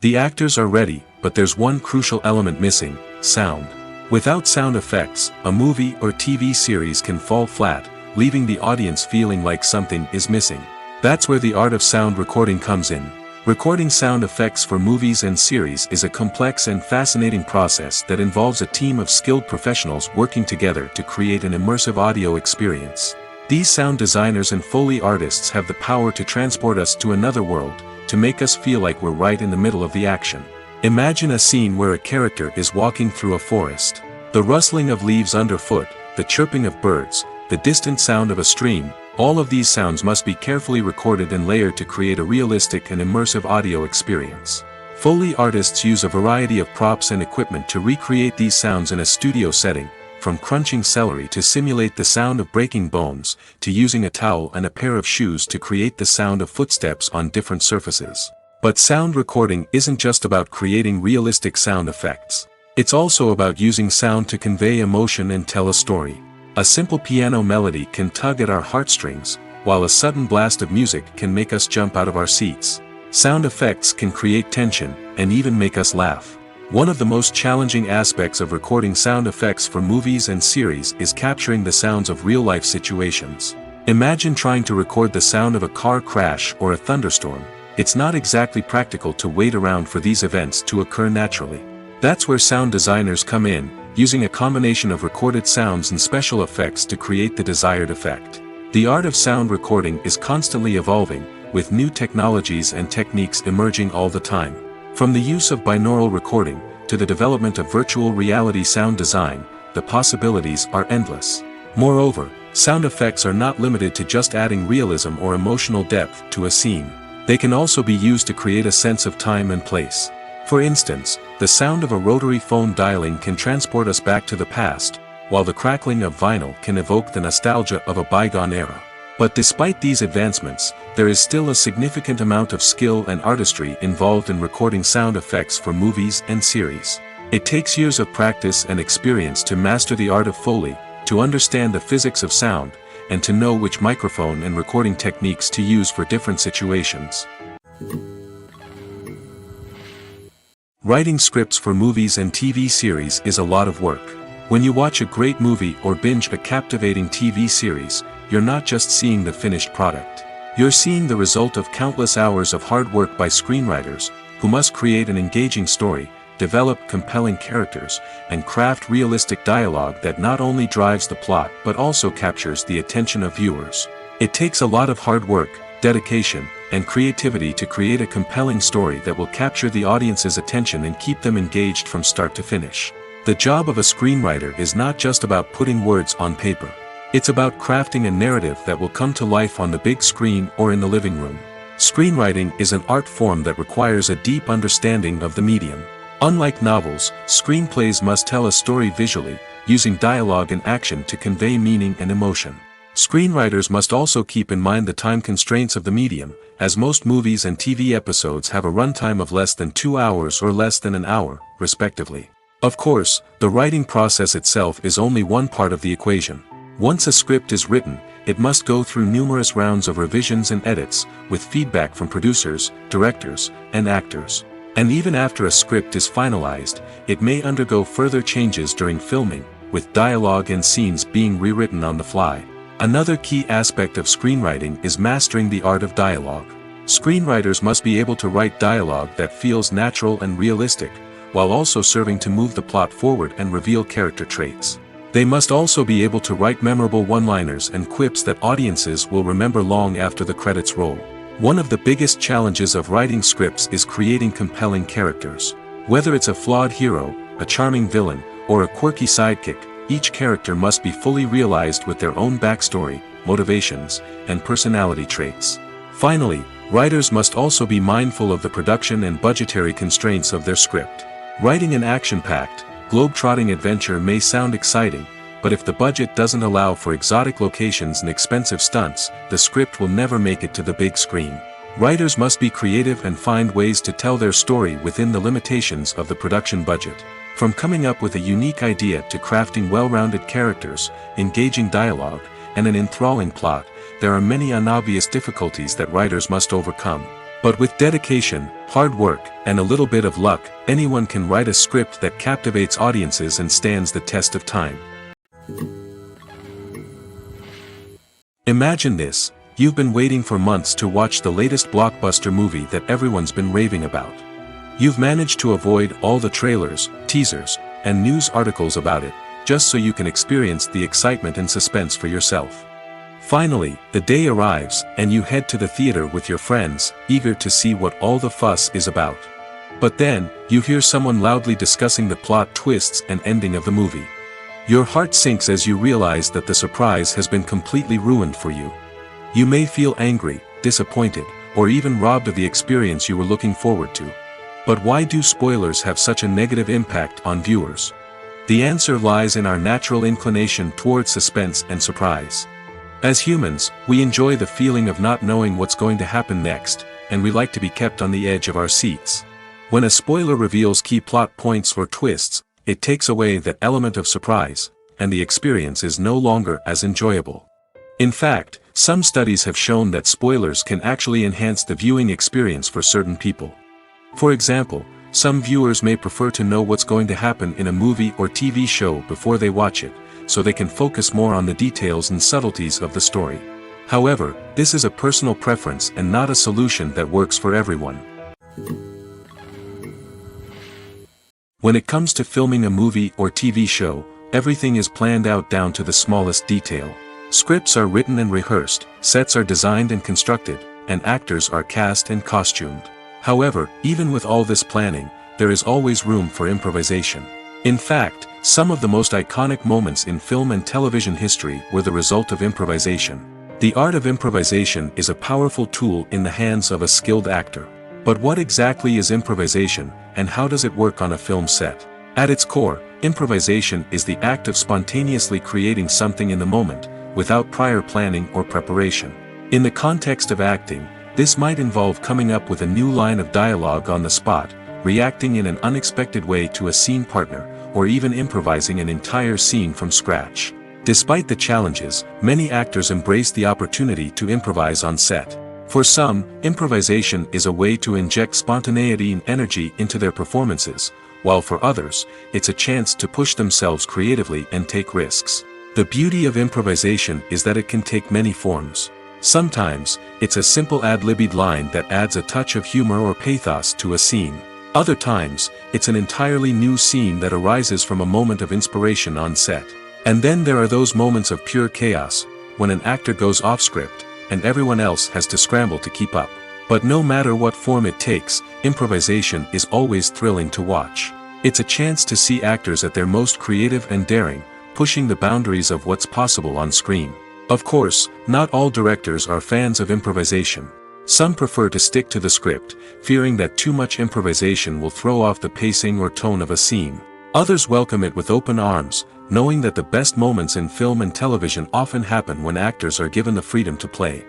The actors are ready, but there's one crucial element missing: sound. Without sound effects, a movie or TV series can fall flat, leaving the audience feeling like something is missing. That's where the art of sound recording comes in. Recording sound effects for movies and series is a complex and fascinating process that involves a team of skilled professionals working together to create an immersive audio experience. These sound designers and Foley artists have the power to transport us to another world, to make us feel like we're right in the middle of the action. Imagine a scene where a character is walking through a forest. The rustling of leaves underfoot, the chirping of birds, the distant sound of a stream, all of these sounds must be carefully recorded and layered to create a realistic and immersive audio experience. Foley artists use a variety of props and equipment to recreate these sounds in a studio setting, from crunching celery to simulate the sound of breaking bones, to using a towel and a pair of shoes to create the sound of footsteps on different surfaces. But sound recording isn't just about creating realistic sound effects. It's also about using sound to convey emotion and tell a story. A simple piano melody can tug at our heartstrings, while a sudden blast of music can make us jump out of our seats. Sound effects can create tension, and even make us laugh. One of the most challenging aspects of recording sound effects for movies and series is capturing the sounds of real-life situations. Imagine trying to record the sound of a car crash or a thunderstorm. It's not exactly practical to wait around for these events to occur naturally. That's where sound designers come in, using a combination of recorded sounds and special effects to create the desired effect. The art of sound recording is constantly evolving, with new technologies and techniques emerging all the time. From the use of binaural recording, to the development of virtual reality sound design, the possibilities are endless. Moreover, sound effects are not limited to just adding realism or emotional depth to a scene. They can also be used to create a sense of time and place. For instance, the sound of a rotary phone dialing can transport us back to the past, while the crackling of vinyl can evoke the nostalgia of a bygone era. But despite these advancements, there is still a significant amount of skill and artistry involved in recording sound effects for movies and series. It takes years of practice and experience to master the art of Foley, to understand the physics of sound, and to know which microphone and recording techniques to use for different situations. Writing scripts for movies and TV series is a lot of work. When you watch a great movie or binge a captivating TV series, you're not just seeing the finished product. You're seeing the result of countless hours of hard work by screenwriters, who must create an engaging story, develop compelling characters, and craft realistic dialogue that not only drives the plot but also captures the attention of viewers. It takes a lot of hard work, dedication, and creativity to create a compelling story that will capture the audience's attention and keep them engaged from start to finish. The job of a screenwriter is not just about putting words on paper. It's about crafting a narrative that will come to life on the big screen or in the living room. Screenwriting is an art form that requires a deep understanding of the medium. Unlike novels, screenplays must tell a story visually, using dialogue and action to convey meaning and emotion. Screenwriters must also keep in mind the time constraints of the medium, as most movies and TV episodes have a runtime of less than 2 hours or less than an hour, respectively. Of course, the writing process itself is only one part of the equation. Once a script is written, it must go through numerous rounds of revisions and edits, with feedback from producers, directors, and actors. And even after a script is finalized, it may undergo further changes during filming, with dialogue and scenes being rewritten on the fly. Another key aspect of screenwriting is mastering the art of dialogue. Screenwriters must be able to write dialogue that feels natural and realistic, while also serving to move the plot forward and reveal character traits. They must also be able to write memorable one-liners and quips that audiences will remember long after the credits roll. One of the biggest challenges of writing scripts is creating compelling characters. Whether it's a flawed hero, a charming villain, or a quirky sidekick, each character must be fully realized with their own backstory, motivations, and personality traits. Finally, writers must also be mindful of the production and budgetary constraints of their script. Writing an action-packed, globe-trotting adventure may sound exciting, but if the budget doesn't allow for exotic locations and expensive stunts, the script will never make it to the big screen. Writers must be creative and find ways to tell their story within the limitations of the production budget. From coming up with a unique idea to crafting well-rounded characters, engaging dialogue, and an enthralling plot, there are many unobvious difficulties that writers must overcome. But with dedication, hard work, and a little bit of luck, anyone can write a script that captivates audiences and stands the test of time. Imagine this: you've been waiting for months to watch the latest blockbuster movie that everyone's been raving about. You've managed to avoid all the trailers, teasers, and news articles about it, just so you can experience the excitement and suspense for yourself. Finally, the day arrives, and you head to the theater with your friends, eager to see what all the fuss is about. But then, you hear someone loudly discussing the plot twists and ending of the movie. Your heart sinks as you realize that the surprise has been completely ruined for you. You may feel angry, disappointed, or even robbed of the experience you were looking forward to. But why do spoilers have such a negative impact on viewers? The answer lies in our natural inclination toward suspense and surprise. As humans, we enjoy the feeling of not knowing what's going to happen next, and we like to be kept on the edge of our seats. When a spoiler reveals key plot points or twists, it takes away that element of surprise, and the experience is no longer as enjoyable. In fact, some studies have shown that spoilers can actually enhance the viewing experience for certain people. For example, some viewers may prefer to know what's going to happen in a movie or TV show before they watch it, so they can focus more on the details and subtleties of the story. However, this is a personal preference and not a solution that works for everyone. When it comes to filming a movie or TV show, everything is planned out down to the smallest detail. Scripts are written and rehearsed, sets are designed and constructed, and actors are cast and costumed. However, even with all this planning, there is always room for improvisation. In fact, some of the most iconic moments in film and television history were the result of improvisation. The art of improvisation is a powerful tool in the hands of a skilled actor. But what exactly is improvisation, and how does it work on a film set? At its core, improvisation is the act of spontaneously creating something in the moment, without prior planning or preparation. In the context of acting, this might involve coming up with a new line of dialogue on the spot, reacting in an unexpected way to a scene partner, or even improvising an entire scene from scratch. Despite the challenges, many actors embrace the opportunity to improvise on set. For some, improvisation is a way to inject spontaneity and energy into their performances, while for others, it's a chance to push themselves creatively and take risks. The beauty of improvisation is that it can take many forms. Sometimes, it's a simple ad-libbed line that adds a touch of humor or pathos to a scene. Other times, it's an entirely new scene that arises from a moment of inspiration on set. And then there are those moments of pure chaos, when an actor goes off script, and everyone else has to scramble to keep up. But no matter what form it takes, improvisation is always thrilling to watch. It's a chance to see actors at their most creative and daring, pushing the boundaries of what's possible on screen. Of course, not all directors are fans of improvisation. Some prefer to stick to the script, fearing that too much improvisation will throw off the pacing or tone of a scene. Others welcome it with open arms, knowing that the best moments in film and television often happen when actors are given the freedom to play.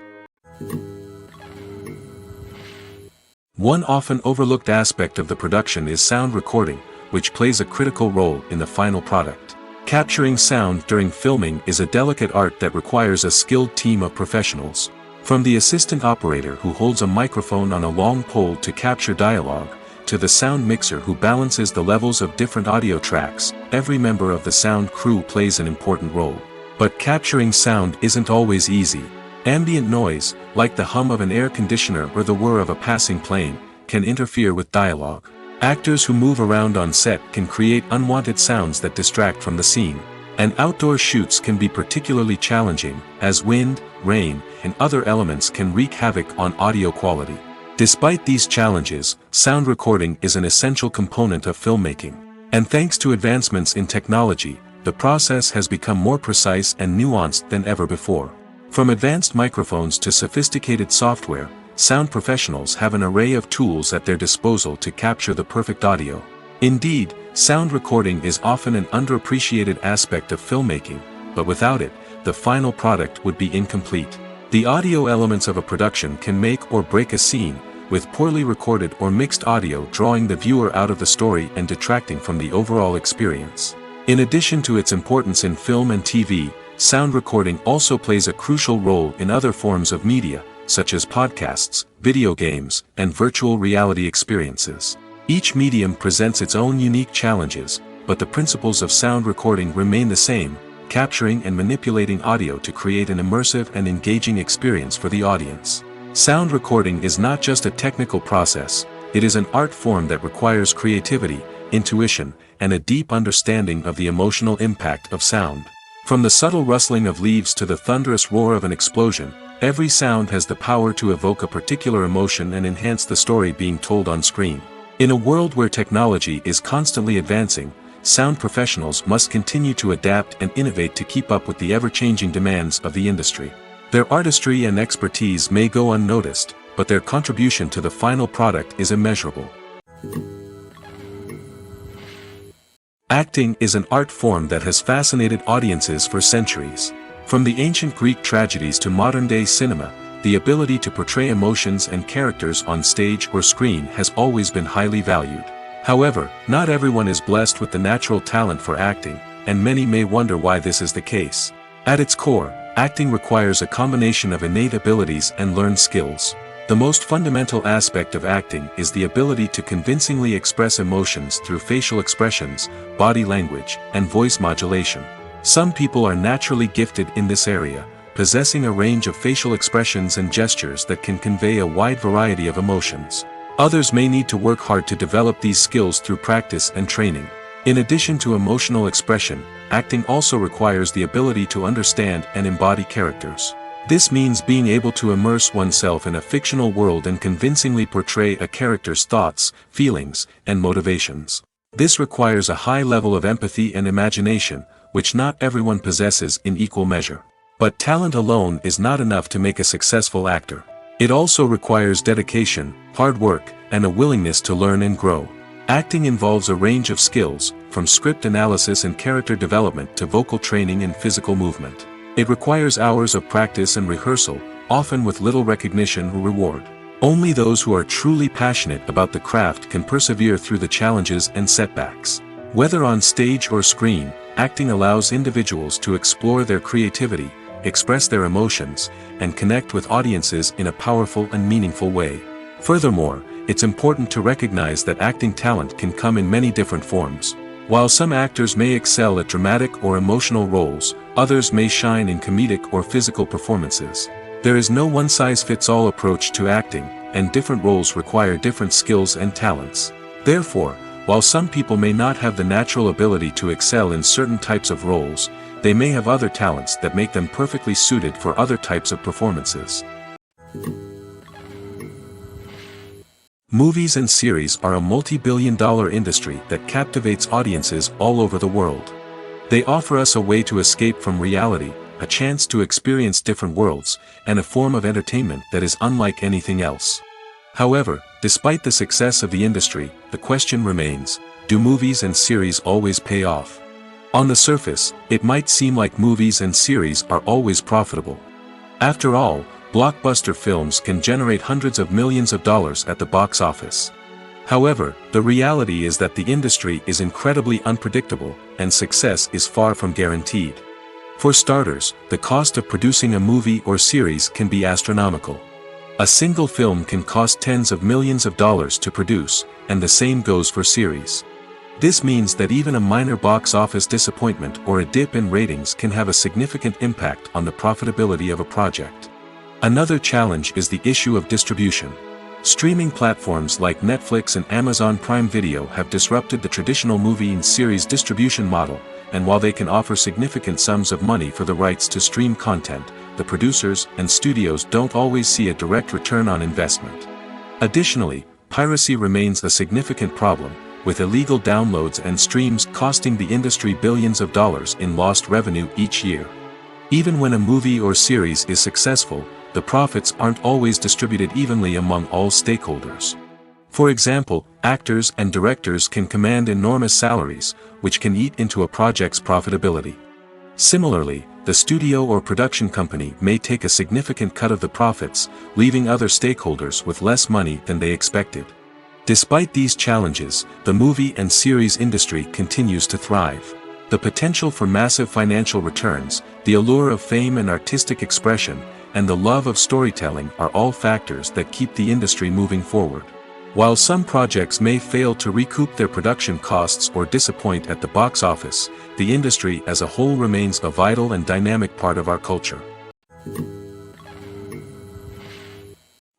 One often overlooked aspect of the production is sound recording, which plays a critical role in the final product. Capturing sound during filming is a delicate art that requires a skilled team of professionals. From the assistant operator who holds a microphone on a long pole to capture dialogue, to the sound mixer who balances the levels of different audio tracks, every member of the sound crew plays an important role. But capturing sound isn't always easy. Ambient noise, like the hum of an air conditioner or the whir of a passing plane, can interfere with dialogue. Actors who move around on set can create unwanted sounds that distract from the scene. And outdoor shoots can be particularly challenging, as wind, rain, and other elements can wreak havoc on audio quality. Despite these challenges, sound recording is an essential component of filmmaking. And thanks to advancements in technology, the process has become more precise and nuanced than ever before. From advanced microphones to sophisticated software, sound professionals have an array of tools at their disposal to capture the perfect audio. Indeed, sound recording is often an underappreciated aspect of filmmaking, but without it, the final product would be incomplete. The audio elements of a production can make or break a scene, with poorly recorded or mixed audio drawing the viewer out of the story and detracting from the overall experience. In addition to its importance in film and TV, sound recording also plays a crucial role in other forms of media, such as podcasts, video games, and virtual reality experiences. Each medium presents its own unique challenges, but the principles of sound recording remain the same, capturing and manipulating audio to create an immersive and engaging experience for the audience. Sound recording is not just a technical process, it is an art form that requires creativity, intuition, and a deep understanding of the emotional impact of sound. From the subtle rustling of leaves to the thunderous roar of an explosion, every sound has the power to evoke a particular emotion and enhance the story being told on screen. In a world where technology is constantly advancing, sound professionals must continue to adapt and innovate to keep up with the ever-changing demands of the industry. Their artistry and expertise may go unnoticed, but their contribution to the final product is immeasurable. Acting is an art form that has fascinated audiences for centuries. From the ancient Greek tragedies to modern-day cinema, the ability to portray emotions and characters on stage or screen has always been highly valued. However, not everyone is blessed with the natural talent for acting, and many may wonder why this is the case. At its core, acting requires a combination of innate abilities and learned skills. The most fundamental aspect of acting is the ability to convincingly express emotions through facial expressions, body language, and voice modulation. Some people are naturally gifted in this area, possessing a range of facial expressions and gestures that can convey a wide variety of emotions. Others may need to work hard to develop these skills through practice and training. In addition to emotional expression, acting also requires the ability to understand and embody characters. This means being able to immerse oneself in a fictional world and convincingly portray a character's thoughts, feelings, and motivations. This requires a high level of empathy and imagination, which not everyone possesses in equal measure. But talent alone is not enough to make a successful actor. It also requires dedication, hard work, and a willingness to learn and grow. Acting involves a range of skills, from script analysis and character development to vocal training and physical movement. It requires hours of practice and rehearsal, often with little recognition or reward. Only those who are truly passionate about the craft can persevere through the challenges and setbacks. Whether on stage or screen, acting allows individuals to explore their creativity, express their emotions, and connect with audiences in a powerful and meaningful way. Furthermore, it's important to recognize that acting talent can come in many different forms. While some actors may excel at dramatic or emotional roles, others may shine in comedic or physical performances. There is no one-size-fits-all approach to acting, and different roles require different skills and talents. Therefore, while some people may not have the natural ability to excel in certain types of roles, they may have other talents that make them perfectly suited for other types of performances. Movies and series are a multi-billion-dollar industry that captivates audiences all over the world. They offer us a way to escape from reality, a chance to experience different worlds, and a form of entertainment that is unlike anything else. However, despite the success of the industry, the question remains, do movies and series always pay off? On the surface, it might seem like movies and series are always profitable. After all, blockbuster films can generate hundreds of millions of dollars at the box office. However, the reality is that the industry is incredibly unpredictable, and success is far from guaranteed. For starters, the cost of producing a movie or series can be astronomical. A single film can cost tens of millions of dollars to produce, and the same goes for series. This means that even a minor box office disappointment or a dip in ratings can have a significant impact on the profitability of a project. Another challenge is the issue of distribution. Streaming platforms like Netflix and Amazon Prime Video have disrupted the traditional movie and series distribution model, and while they can offer significant sums of money for the rights to stream content, the producers and studios don't always see a direct return on investment. Additionally, piracy remains a significant problem, with illegal downloads and streams costing the industry billions of dollars in lost revenue each year. Even when a movie or series is successful, the profits aren't always distributed evenly among all stakeholders. For example, actors and directors can command enormous salaries, which can eat into a project's profitability. Similarly, the studio or production company may take a significant cut of the profits, leaving other stakeholders with less money than they expected. Despite these challenges, the movie and series industry continues to thrive. The potential for massive financial returns, the allure of fame and artistic expression, and the love of storytelling are all factors that keep the industry moving forward. While some projects may fail to recoup their production costs or disappoint at the box office, the industry as a whole remains a vital and dynamic part of our culture.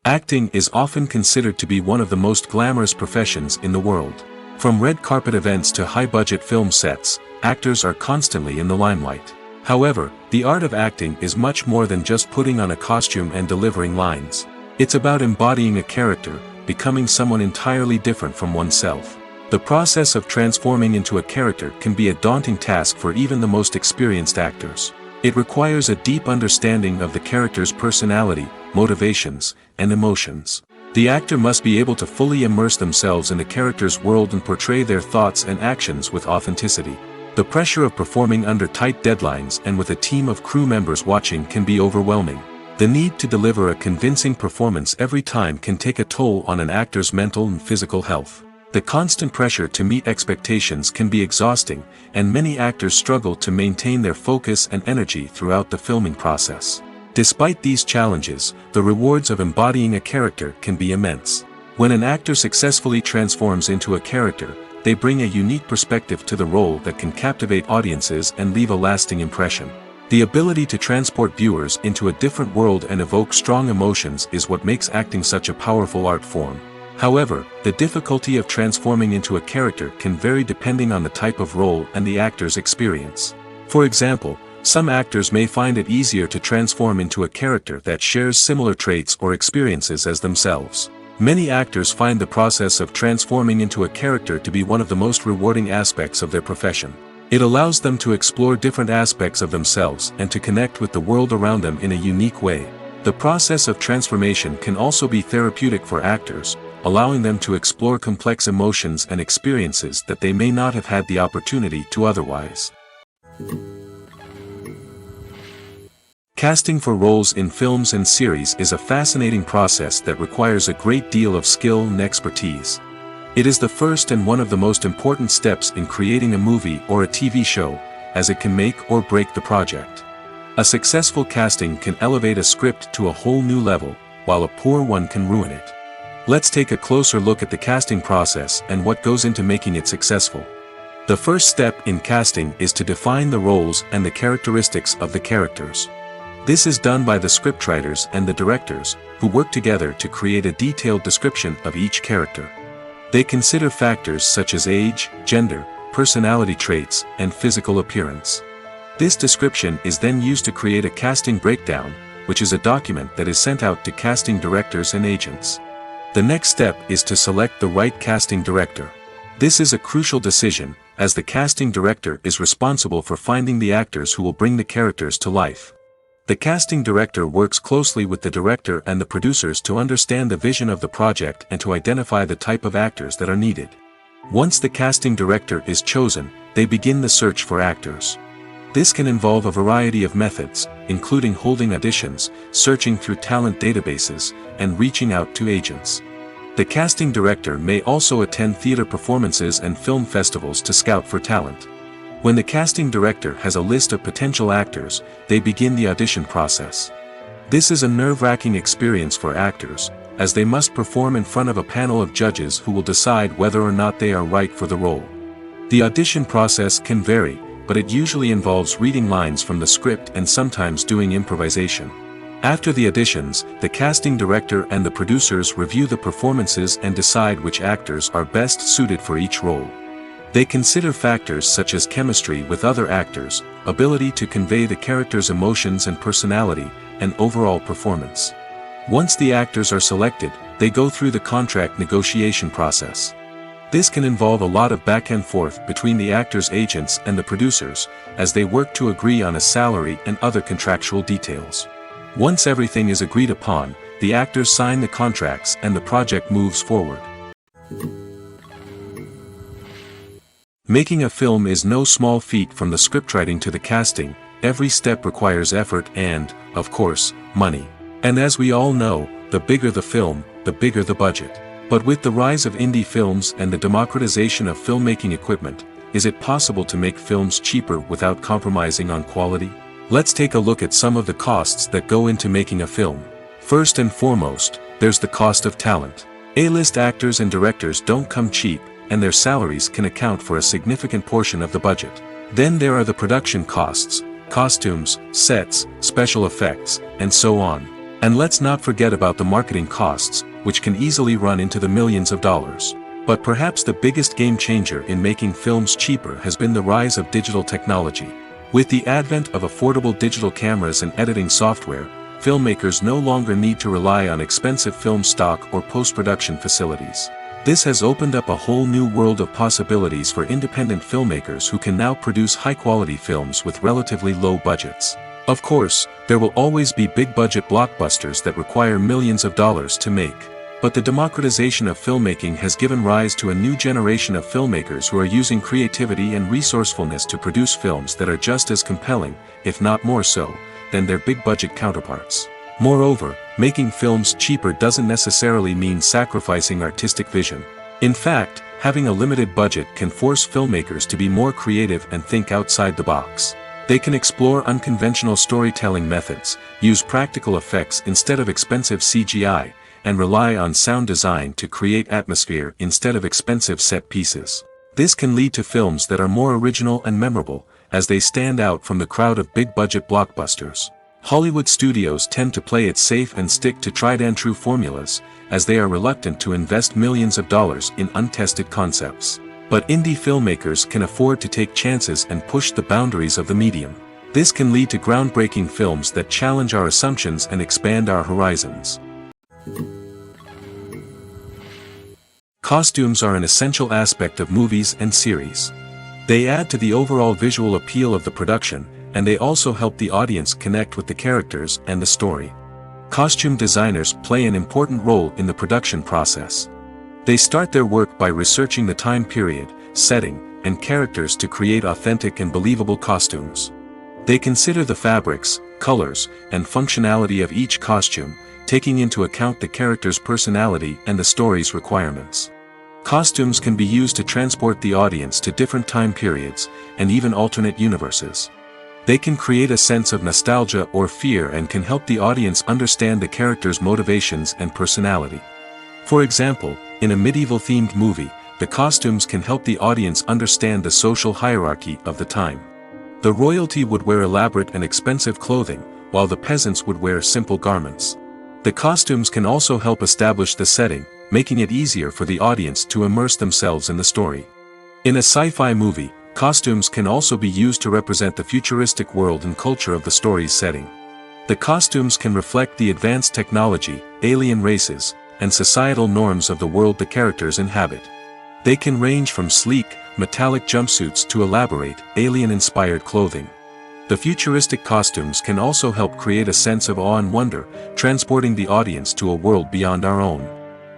Acting is often considered to be one of the most glamorous professions in the world. From red carpet events to high-budget film sets, actors are constantly in the limelight. However, the art of acting is much more than just putting on a costume and delivering lines. It's about embodying a character, becoming someone entirely different from oneself. The process of transforming into a character can be a daunting task for even the most experienced actors. It requires a deep understanding of the character's personality, motivations, and emotions. The actor must be able to fully immerse themselves in the character's world and portray their thoughts and actions with authenticity. The pressure of performing under tight deadlines and with a team of crew members watching can be overwhelming. The need to deliver a convincing performance every time can take a toll on an actor's mental and physical health. The constant pressure to meet expectations can be exhausting, and many actors struggle to maintain their focus and energy throughout the filming process. Despite these challenges, the rewards of embodying a character can be immense. When an actor successfully transforms into a character, they bring a unique perspective to the role that can captivate audiences and leave a lasting impression. The ability to transport viewers into a different world and evoke strong emotions is what makes acting such a powerful art form. However, the difficulty of transforming into a character can vary depending on the type of role and the actor's experience. For example, some actors may find it easier to transform into a character that shares similar traits or experiences as themselves. Many actors find the process of transforming into a character to be one of the most rewarding aspects of their profession. It allows them to explore different aspects of themselves and to connect with the world around them in a unique way. The process of transformation can also be therapeutic for actors, allowing them to explore complex emotions and experiences that they may not have had the opportunity to otherwise. Casting for roles in films and series is a fascinating process that requires a great deal of skill and expertise. It is the first and one of the most important steps in creating a movie or a TV show, as it can make or break the project. A successful casting can elevate a script to a whole new level, while a poor one can ruin it. Let's take a closer look at the casting process and what goes into making it successful. The first step in casting is to define the roles and the characteristics of the characters. This is done by the scriptwriters and the directors, who work together to create a detailed description of each character. They consider factors such as age, gender, personality traits, and physical appearance. This description is then used to create a casting breakdown, which is a document that is sent out to casting directors and agents. The next step is to select the right casting director. This is a crucial decision, as the casting director is responsible for finding the actors who will bring the characters to life. The casting director works closely with the director and the producers to understand the vision of the project and to identify the type of actors that are needed. Once the casting director is chosen, they begin the search for actors. This can involve a variety of methods, including holding auditions, searching through talent databases, and reaching out to agents. The casting director may also attend theater performances and film festivals to scout for talent. When the casting director has a list of potential actors, they begin the audition process. This is a nerve-wracking experience for actors, as they must perform in front of a panel of judges who will decide whether or not they are right for the role. The audition process can vary, but it usually involves reading lines from the script and sometimes doing improvisation. After the auditions, the casting director and the producers review the performances and decide which actors are best suited for each role. They consider factors such as chemistry with other actors, ability to convey the character's emotions and personality, and overall performance. Once the actors are selected, they go through the contract negotiation process. This can involve a lot of back and forth between the actors' agents and the producers, as they work to agree on a salary and other contractual details. Once everything is agreed upon, the actors sign the contracts and the project moves forward. Making a film is no small feat. From the scriptwriting to the casting, every step requires effort and, of course, money. And as we all know, the bigger the film, the bigger the budget. But with the rise of indie films and the democratization of filmmaking equipment, is it possible to make films cheaper without compromising on quality? Let's take a look at some of the costs that go into making a film. First and foremost, there's the cost of talent. A-list actors and directors don't come cheap, and their salaries can account for a significant portion of the budget. Then there are the production costs, costumes, sets, special effects, and so on. And let's not forget about the marketing costs, which can easily run into the millions of dollars. But perhaps the biggest game changer in making films cheaper has been the rise of digital technology. With the advent of affordable digital cameras and editing software, filmmakers no longer need to rely on expensive film stock or post-production facilities. This has opened up a whole new world of possibilities for independent filmmakers who can now produce high-quality films with relatively low budgets. Of course, there will always be big-budget blockbusters that require millions of dollars to make. But the democratization of filmmaking has given rise to a new generation of filmmakers who are using creativity and resourcefulness to produce films that are just as compelling, if not more so, than their big-budget counterparts. Moreover, making films cheaper doesn't necessarily mean sacrificing artistic vision. In fact, having a limited budget can force filmmakers to be more creative and think outside the box. They can explore unconventional storytelling methods, use practical effects instead of expensive CGI, and rely on sound design to create atmosphere instead of expensive set pieces. This can lead to films that are more original and memorable, as they stand out from the crowd of big-budget blockbusters. Hollywood studios tend to play it safe and stick to tried-and-true formulas, as they are reluctant to invest millions of dollars in untested concepts. But indie filmmakers can afford to take chances and push the boundaries of the medium. This can lead to groundbreaking films that challenge our assumptions and expand our horizons. Costumes are an essential aspect of movies and series. They add to the overall visual appeal of the production, and they also help the audience connect with the characters and the story. Costume designers play an important role in the production process. They start their work by researching the time period, setting, and characters to create authentic and believable costumes. They consider the fabrics, colors, and functionality of each costume, taking into account the character's personality and the story's requirements. Costumes can be used to transport the audience to different time periods, and even alternate universes. They can create a sense of nostalgia or fear and can help the audience understand the character's motivations and personality. For example, in a medieval-themed movie, the costumes can help the audience understand the social hierarchy of the time. The royalty would wear elaborate and expensive clothing, while the peasants would wear simple garments. The costumes can also help establish the setting, making it easier for the audience to immerse themselves in the story. In a sci-fi movie, costumes can also be used to represent the futuristic world and culture of the story's setting. The costumes can reflect the advanced technology, alien races, and societal norms of the world the characters inhabit. They can range from sleek, metallic jumpsuits to elaborate, alien-inspired clothing. The futuristic costumes can also help create a sense of awe and wonder, transporting the audience to a world beyond our own.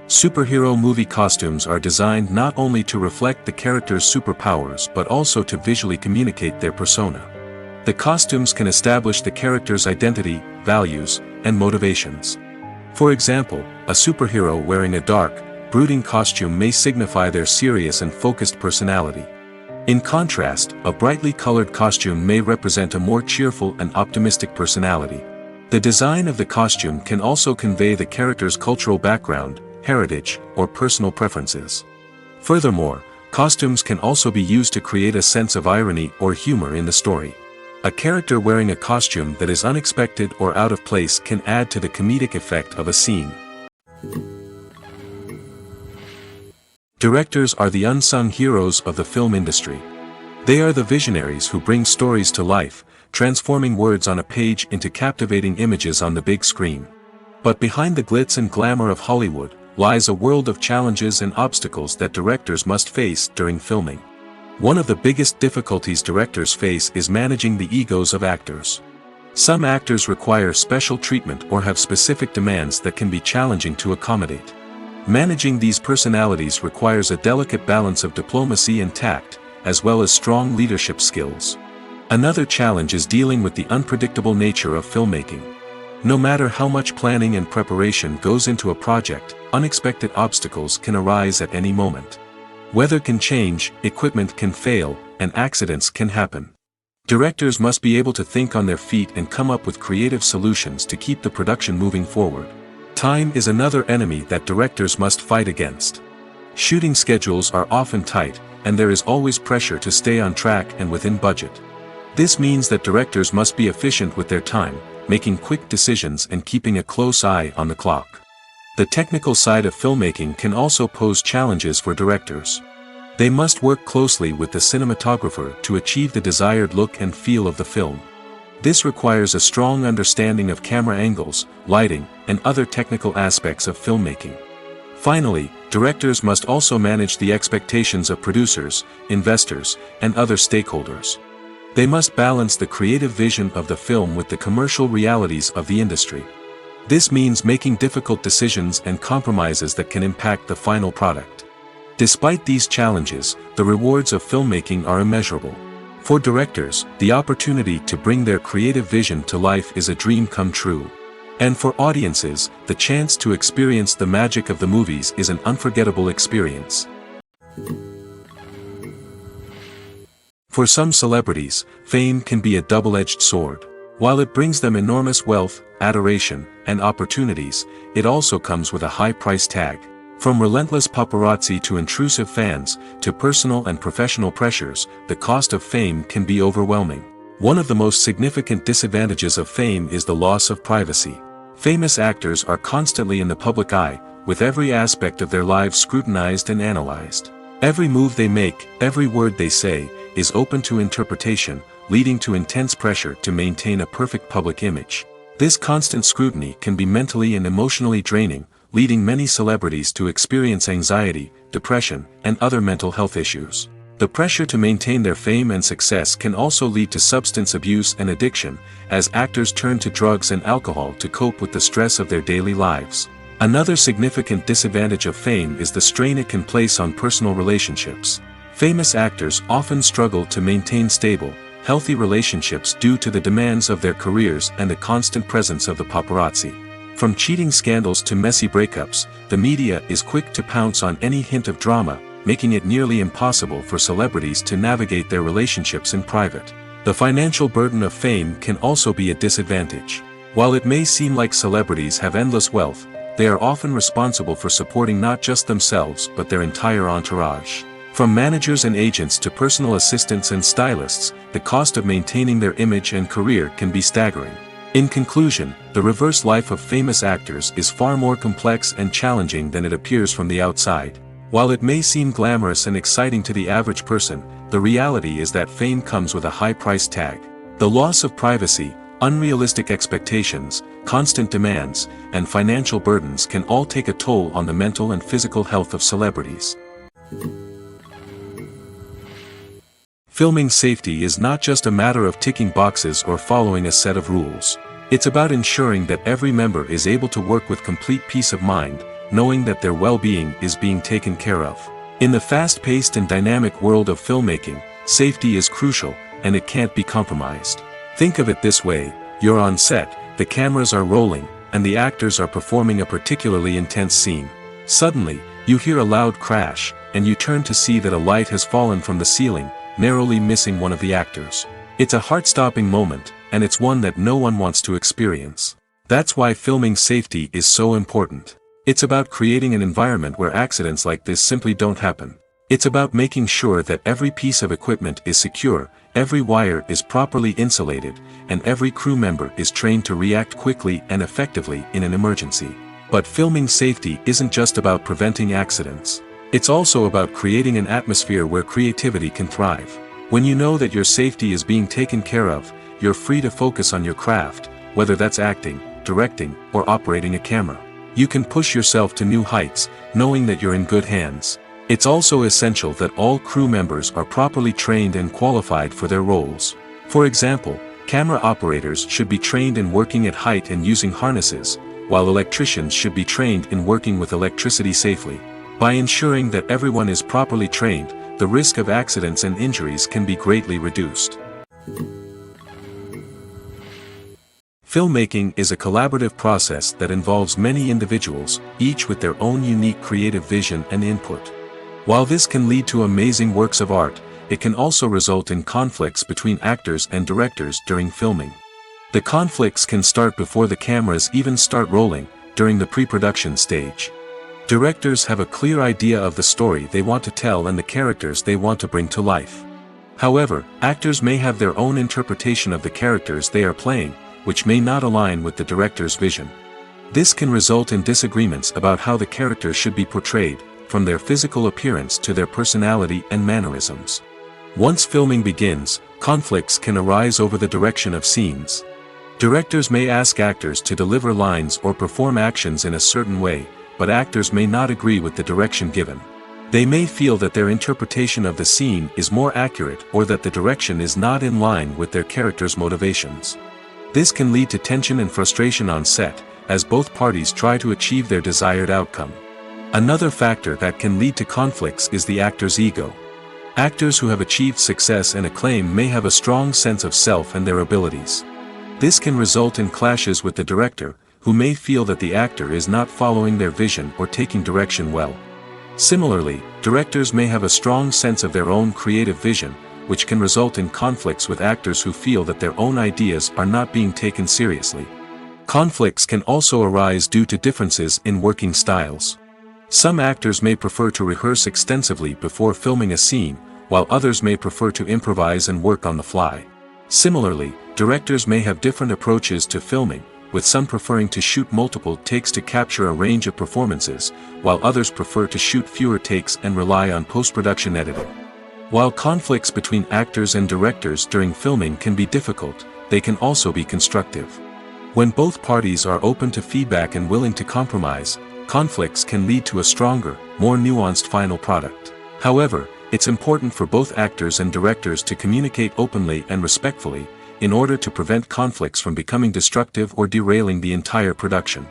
Superhero movie costumes are designed not only to reflect the character's superpowers but also to visually communicate their persona. The costumes can establish the character's identity, values, and motivations. For example, a superhero wearing a dark, brooding costume may signify their serious and focused personality. In contrast, a brightly colored costume may represent a more cheerful and optimistic personality. The design of the costume can also convey the character's cultural background, heritage, or personal preferences. Furthermore, costumes can also be used to create a sense of irony or humor in the story. A character wearing a costume that is unexpected or out of place can add to the comedic effect of a scene. Directors are the unsung heroes of the film industry. They are the visionaries who bring stories to life, transforming words on a page into captivating images on the big screen. But behind the glitz and glamour of Hollywood lies a world of challenges and obstacles that directors must face during filming. One of the biggest difficulties directors face is managing the egos of actors. Some actors require special treatment or have specific demands that can be challenging to accommodate. Managing these personalities requires a delicate balance of diplomacy and tact, as well as strong leadership skills. Another challenge is dealing with the unpredictable nature of filmmaking. No matter how much planning and preparation goes into a project, unexpected obstacles can arise at any moment. Weather can change, equipment can fail, and accidents can happen. Directors must be able to think on their feet and come up with creative solutions to keep the production moving forward. Time is another enemy that directors must fight against. Shooting schedules are often tight, and there is always pressure to stay on track and within budget. This means that directors must be efficient with their time, making quick decisions and keeping a close eye on the clock. The technical side of filmmaking can also pose challenges for directors. They must work closely with the cinematographer to achieve the desired look and feel of the film. This requires a strong understanding of camera angles, lighting, and other technical aspects of filmmaking. Finally, directors must also manage the expectations of producers, investors, and other stakeholders. They must balance the creative vision of the film with the commercial realities of the industry. This means making difficult decisions and compromises that can impact the final product. Despite these challenges, the rewards of filmmaking are immeasurable. For directors, the opportunity to bring their creative vision to life is a dream come true. And for audiences, the chance to experience the magic of the movies is an unforgettable experience. For some celebrities, fame can be a double-edged sword. While it brings them enormous wealth, adoration, and opportunities, it also comes with a high price tag. From relentless paparazzi to intrusive fans, to personal and professional pressures, the cost of fame can be overwhelming. One of the most significant disadvantages of fame is the loss of privacy. Famous actors are constantly in the public eye, with every aspect of their lives scrutinized and analyzed. Every move they make, every word they say, is open to interpretation, leading to intense pressure to maintain a perfect public image. This constant scrutiny can be mentally and emotionally draining, leading many celebrities to experience anxiety, depression, and other mental health issues. The pressure to maintain their fame and success can also lead to substance abuse and addiction, as actors turn to drugs and alcohol to cope with the stress of their daily lives. Another significant disadvantage of fame is the strain it can place on personal relationships. Famous actors often struggle to maintain stable, healthy relationships due to the demands of their careers and the constant presence of the paparazzi. From cheating scandals to messy breakups, the media is quick to pounce on any hint of drama, making it nearly impossible for celebrities to navigate their relationships in private. The financial burden of fame can also be a disadvantage. While it may seem like celebrities have endless wealth, they are often responsible for supporting not just themselves but their entire entourage. From managers and agents to personal assistants and stylists, the cost of maintaining their image and career can be staggering. In conclusion, the reverse life of famous actors is far more complex and challenging than it appears from the outside. While it may seem glamorous and exciting to the average person, the reality is that fame comes with a high price tag. The loss of privacy, unrealistic expectations, constant demands, and financial burdens can all take a toll on the mental and physical health of celebrities. Filming safety is not just a matter of ticking boxes or following a set of rules. It's about ensuring that every member is able to work with complete peace of mind, knowing that their well-being is being taken care of. In the fast-paced and dynamic world of filmmaking, safety is crucial, and it can't be compromised. Think of it this way: you're on set, the cameras are rolling, and the actors are performing a particularly intense scene. Suddenly, you hear a loud crash, and you turn to see that a light has fallen from the ceiling, narrowly missing one of the actors. It's a heart-stopping moment, and it's one that no one wants to experience. That's why filming safety is so important. It's about creating an environment where accidents like this simply don't happen. It's about making sure that every piece of equipment is secure, every wire is properly insulated, and every crew member is trained to react quickly and effectively in an emergency. But filming safety isn't just about preventing accidents. It's also about creating an atmosphere where creativity can thrive. When you know that your safety is being taken care of, you're free to focus on your craft, whether that's acting, directing, or operating a camera. You can push yourself to new heights, knowing that you're in good hands. It's also essential that all crew members are properly trained and qualified for their roles. For example, camera operators should be trained in working at height and using harnesses, while electricians should be trained in working with electricity safely. By ensuring that everyone is properly trained, the risk of accidents and injuries can be greatly reduced. Filmmaking is a collaborative process that involves many individuals, each with their own unique creative vision and input. While this can lead to amazing works of art, it can also result in conflicts between actors and directors during filming. The conflicts can start before the cameras even start rolling, during the pre-production stage. Directors have a clear idea of the story they want to tell and the characters they want to bring to life. However, actors may have their own interpretation of the characters they are playing, which may not align with the director's vision. This can result in disagreements about how the characters should be portrayed, from their physical appearance to their personality and mannerisms. Once filming begins, conflicts can arise over the direction of scenes. Directors may ask actors to deliver lines or perform actions in a certain way, but actors may not agree with the direction given. They may feel that their interpretation of the scene is more accurate or that the direction is not in line with their character's motivations. This can lead to tension and frustration on set, as both parties try to achieve their desired outcome. Another factor that can lead to conflicts is the actor's ego. Actors who have achieved success and acclaim may have a strong sense of self and their abilities. This can result in clashes with the director, who may feel that the actor is not following their vision or taking direction well. Similarly, directors may have a strong sense of their own creative vision, which can result in conflicts with actors who feel that their own ideas are not being taken seriously. Conflicts can also arise due to differences in working styles. Some actors may prefer to rehearse extensively before filming a scene, while others may prefer to improvise and work on the fly. Similarly, directors may have different approaches to filming, with some preferring to shoot multiple takes to capture a range of performances, while others prefer to shoot fewer takes and rely on post-production editing. While conflicts between actors and directors during filming can be difficult, they can also be constructive. When both parties are open to feedback and willing to compromise, conflicts can lead to a stronger, more nuanced final product. However, it's important for both actors and directors to communicate openly and respectfully, in order to prevent conflicts from becoming destructive or derailing the entire production.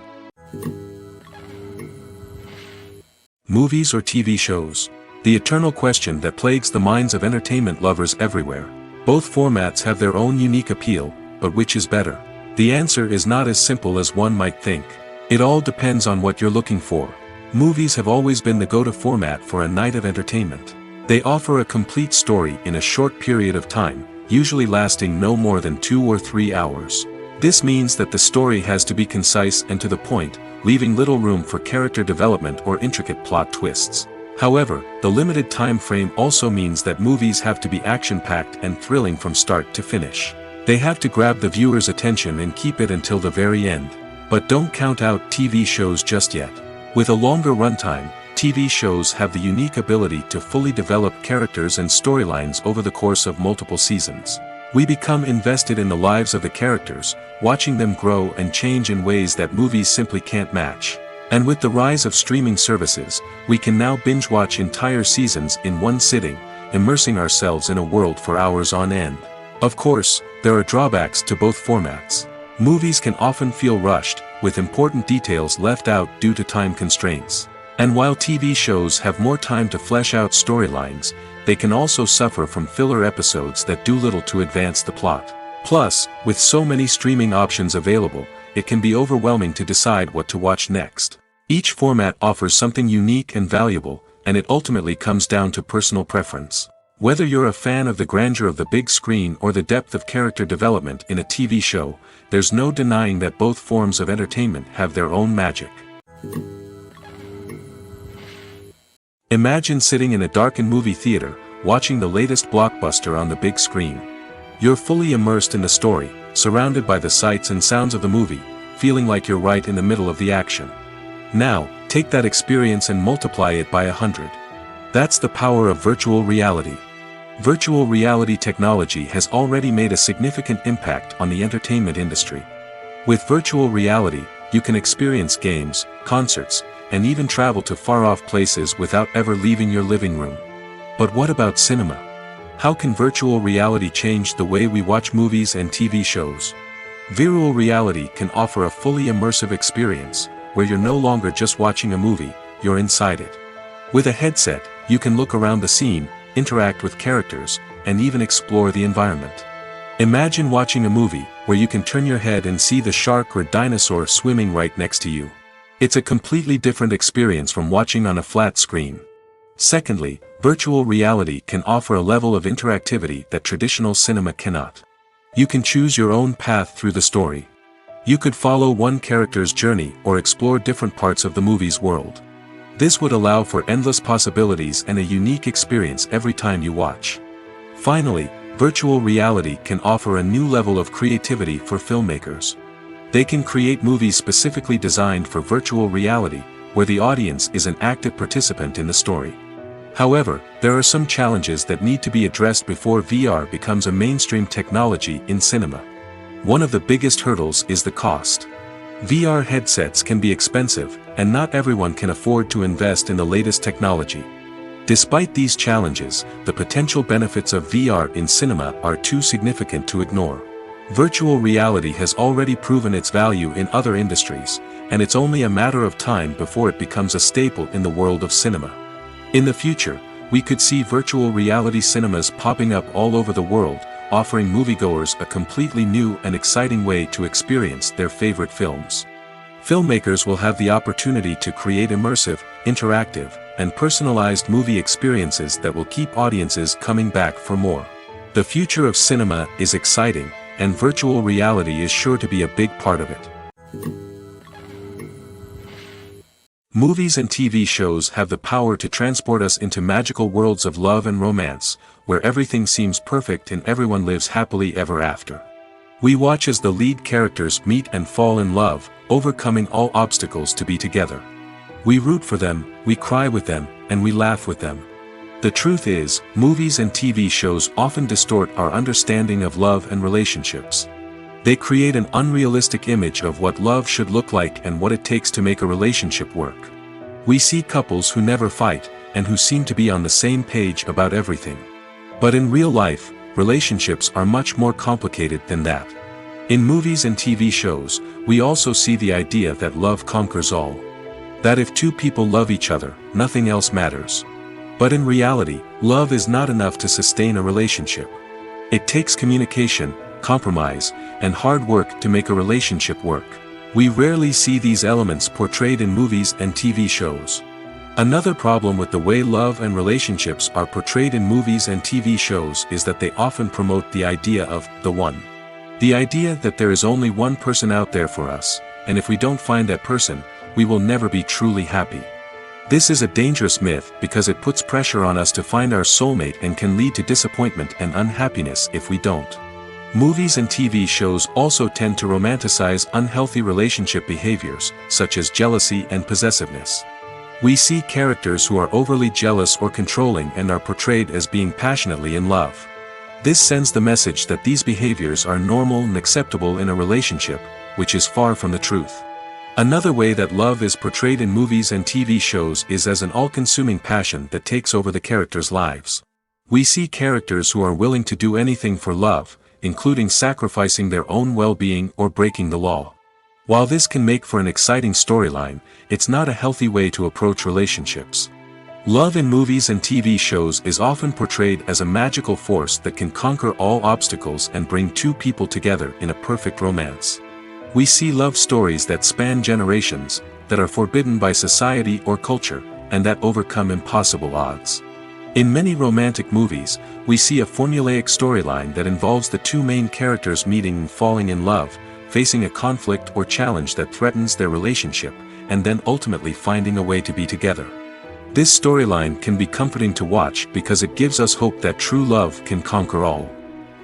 Movies or TV shows? The eternal question that plagues the minds of entertainment lovers everywhere. Both formats have their own unique appeal, but which is better? The answer is not as simple as one might think. It all depends on what you're looking for. Movies have always been the go-to format for a night of entertainment. They offer a complete story in a short period of time, usually lasting no more than 2 or 3 hours. This means that the story has to be concise and to the point, leaving little room for character development or intricate plot twists. However, the limited time frame also means that movies have to be action-packed and thrilling from start to finish. They have to grab the viewer's attention and keep it until the very end. But don't count out TV shows just yet. With a longer runtime, TV shows have the unique ability to fully develop characters and storylines over the course of multiple seasons. We become invested in the lives of the characters, watching them grow and change in ways that movies simply can't match. And with the rise of streaming services, we can now binge-watch entire seasons in one sitting, immersing ourselves in a world for hours on end. Of course, there are drawbacks to both formats. Movies can often feel rushed, with important details left out due to time constraints. And while TV shows have more time to flesh out storylines, they can also suffer from filler episodes that do little to advance the plot. Plus, with so many streaming options available, it can be overwhelming to decide what to watch next. Each format offers something unique and valuable, and it ultimately comes down to personal preference. Whether you're a fan of the grandeur of the big screen or the depth of character development in a TV show, there's no denying that both forms of entertainment have their own magic. Imagine sitting in a darkened movie theater, watching the latest blockbuster on the big screen. You're fully immersed in the story, surrounded by the sights and sounds of the movie, feeling like you're right in the middle of the action. Now, take that experience and multiply it by 100. That's the power of virtual reality. Virtual reality technology has already made a significant impact on the entertainment industry. With virtual reality, you can experience games, concerts, and even travel to far-off places without ever leaving your living room. But what about cinema? How can virtual reality change the way we watch movies and TV shows? Virtual reality can offer a fully immersive experience, where you're no longer just watching a movie, you're inside it. With a headset, you can look around the scene, interact with characters, and even explore the environment. Imagine watching a movie where you can turn your head and see the shark or dinosaur swimming right next to you. It's a completely different experience from watching on a flat screen. Secondly, virtual reality can offer a level of interactivity that traditional cinema cannot. You can choose your own path through the story. You could follow one character's journey or explore different parts of the movie's world. This would allow for endless possibilities and a unique experience every time you watch. Finally, virtual reality can offer a new level of creativity for filmmakers. They can create movies specifically designed for virtual reality, where the audience is an active participant in the story. However, there are some challenges that need to be addressed before VR becomes a mainstream technology in cinema. One of the biggest hurdles is the cost. VR headsets can be expensive, and not everyone can afford to invest in the latest technology. Despite these challenges, the potential benefits of VR in cinema are too significant to ignore. Virtual reality has already proven its value in other industries, and it's only a matter of time before it becomes a staple in the world of cinema. In the future, we could see virtual reality cinemas popping up all over the world, offering moviegoers a completely new and exciting way to experience their favorite films. Filmmakers will have the opportunity to create immersive, interactive, and personalized movie experiences that will keep audiences coming back for more. The future of cinema is exciting, and virtual reality is sure to be a big part of it. Movies and TV shows have the power to transport us into magical worlds of love and romance, where everything seems perfect and everyone lives happily ever after. We watch as the lead characters meet and fall in love, overcoming all obstacles to be together. We root for them, we cry with them, and we laugh with them. The truth is, movies and TV shows often distort our understanding of love and relationships. They create an unrealistic image of what love should look like and what it takes to make a relationship work. We see couples who never fight, and who seem to be on the same page about everything. But in real life, relationships are much more complicated than that. In movies and TV shows, we also see the idea that love conquers all. That if two people love each other, nothing else matters. But in reality, love is not enough to sustain a relationship. It takes communication, compromise, and hard work to make a relationship work. We rarely see these elements portrayed in movies and TV shows. Another problem with the way love and relationships are portrayed in movies and TV shows is that they often promote the idea of the one. The idea that there is only one person out there for us, and if we don't find that person, we will never be truly happy. This is a dangerous myth because it puts pressure on us to find our soulmate and can lead to disappointment and unhappiness if we don't. Movies and TV shows also tend to romanticize unhealthy relationship behaviors, such as jealousy and possessiveness. We see characters who are overly jealous or controlling and are portrayed as being passionately in love. This sends the message that these behaviors are normal and acceptable in a relationship, which is far from the truth. Another way that love is portrayed in movies and TV shows is as an all-consuming passion that takes over the characters' lives. We see characters who are willing to do anything for love, including sacrificing their own well-being or breaking the law. While this can make for an exciting storyline, it's not a healthy way to approach relationships. Love in movies and TV shows is often portrayed as a magical force that can conquer all obstacles and bring two people together in a perfect romance. We see love stories that span generations, that are forbidden by society or culture, and that overcome impossible odds. In many romantic movies, we see a formulaic storyline that involves the two main characters meeting and falling in love, facing a conflict or challenge that threatens their relationship, and then ultimately finding a way to be together. This storyline can be comforting to watch because it gives us hope that true love can conquer all.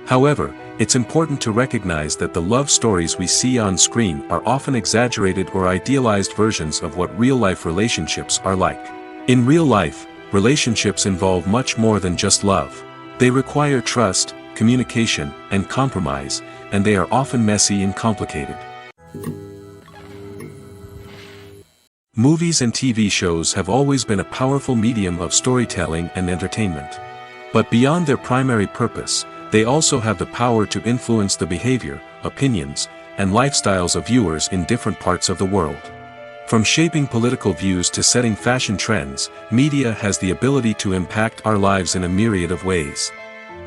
However, it's important to recognize that the love stories we see on screen are often exaggerated or idealized versions of what real-life relationships are like. In real life, relationships involve much more than just love. They require trust, communication, and compromise, and they are often messy and complicated. Movies and TV shows have always been a powerful medium of storytelling and entertainment. But beyond their primary purpose, they also have the power to influence the behavior, opinions, and lifestyles of viewers in different parts of the world. From shaping political views to setting fashion trends, media has the ability to impact our lives in a myriad of ways.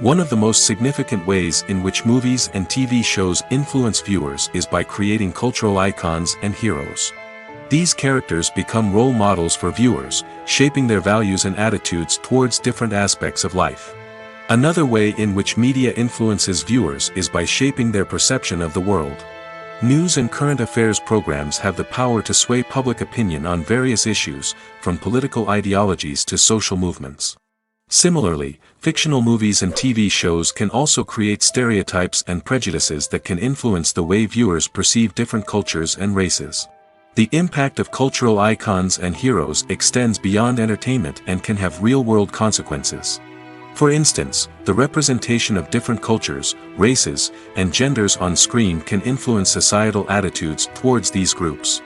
One of the most significant ways in which movies and TV shows influence viewers is by creating cultural icons and heroes. These characters become role models for viewers, shaping their values and attitudes towards different aspects of life. Another way in which media influences viewers is by shaping their perception of the world. News and current affairs programs have the power to sway public opinion on various issues, from political ideologies to social movements. Similarly, fictional movies and TV shows can also create stereotypes and prejudices that can influence the way viewers perceive different cultures and races. The impact of cultural icons and heroes extends beyond entertainment and can have real-world consequences. For instance, the representation of different cultures, races, and genders on screen can influence societal attitudes towards these groups.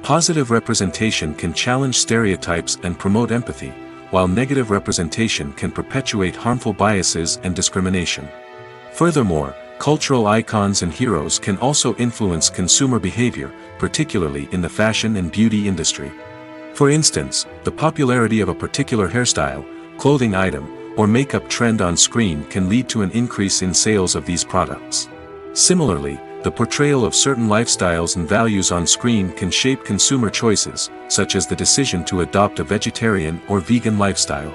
Positive representation can challenge stereotypes and promote empathy, while negative representation can perpetuate harmful biases and discrimination. Furthermore, cultural icons and heroes can also influence consumer behavior, particularly in the fashion and beauty industry. For instance, the popularity of a particular hairstyle, clothing item, or makeup trend on screen can lead to an increase in sales of these products. Similarly, the portrayal of certain lifestyles and values on screen can shape consumer choices, such as the decision to adopt a vegetarian or vegan lifestyle.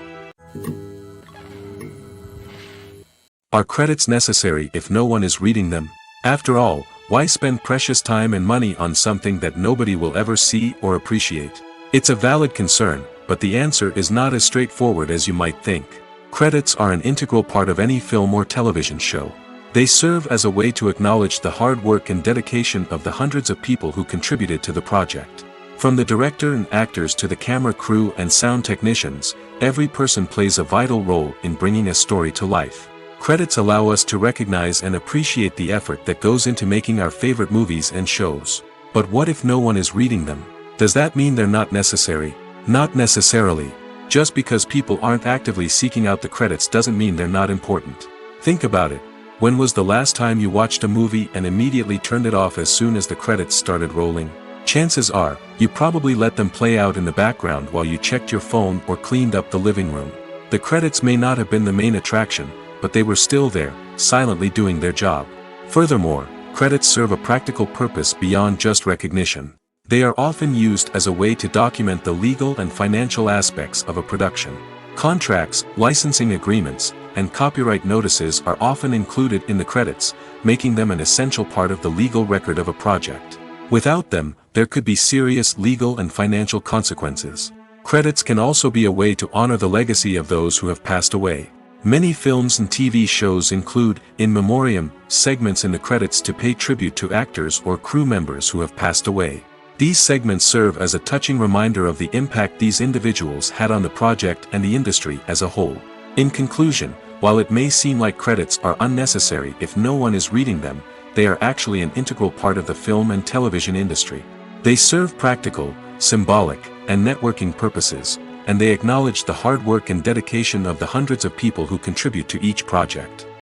Are credits necessary if no one is reading them? After all, why spend precious time and money on something that nobody will ever see or appreciate? It's a valid concern, but the answer is not as straightforward as you might think. Credits are an integral part of any film or television show. They serve as a way to acknowledge the hard work and dedication of the hundreds of people who contributed to the project. From the director and actors to the camera crew and sound technicians, every person plays a vital role in bringing a story to life. Credits allow us to recognize and appreciate the effort that goes into making our favorite movies and shows. But what if no one is reading them? Does that mean they're not necessary? Not necessarily. Just because people aren't actively seeking out the credits doesn't mean they're not important. Think about it. When was the last time you watched a movie and immediately turned it off as soon as the credits started rolling? Chances are, you probably let them play out in the background while you checked your phone or cleaned up the living room. The credits may not have been the main attraction, but they were still there, silently doing their job. Furthermore, credits serve a practical purpose beyond just recognition. They are often used as a way to document the legal and financial aspects of a production. Contracts, licensing agreements, and copyright notices are often included in the credits, making them an essential part of the legal record of a project. Without them, there could be serious legal and financial consequences. Credits can also be a way to honor the legacy of those who have passed away. Many films and TV shows include, in memoriam, segments in the credits to pay tribute to actors or crew members who have passed away. These segments serve as a touching reminder of the impact these individuals had on the project and the industry as a whole. In conclusion, while it may seem like credits are unnecessary if no one is reading them, they are actually an integral part of the film and television industry. They serve practical, symbolic, and networking purposes, and they acknowledge the hard work and dedication of the hundreds of people who contribute to each project.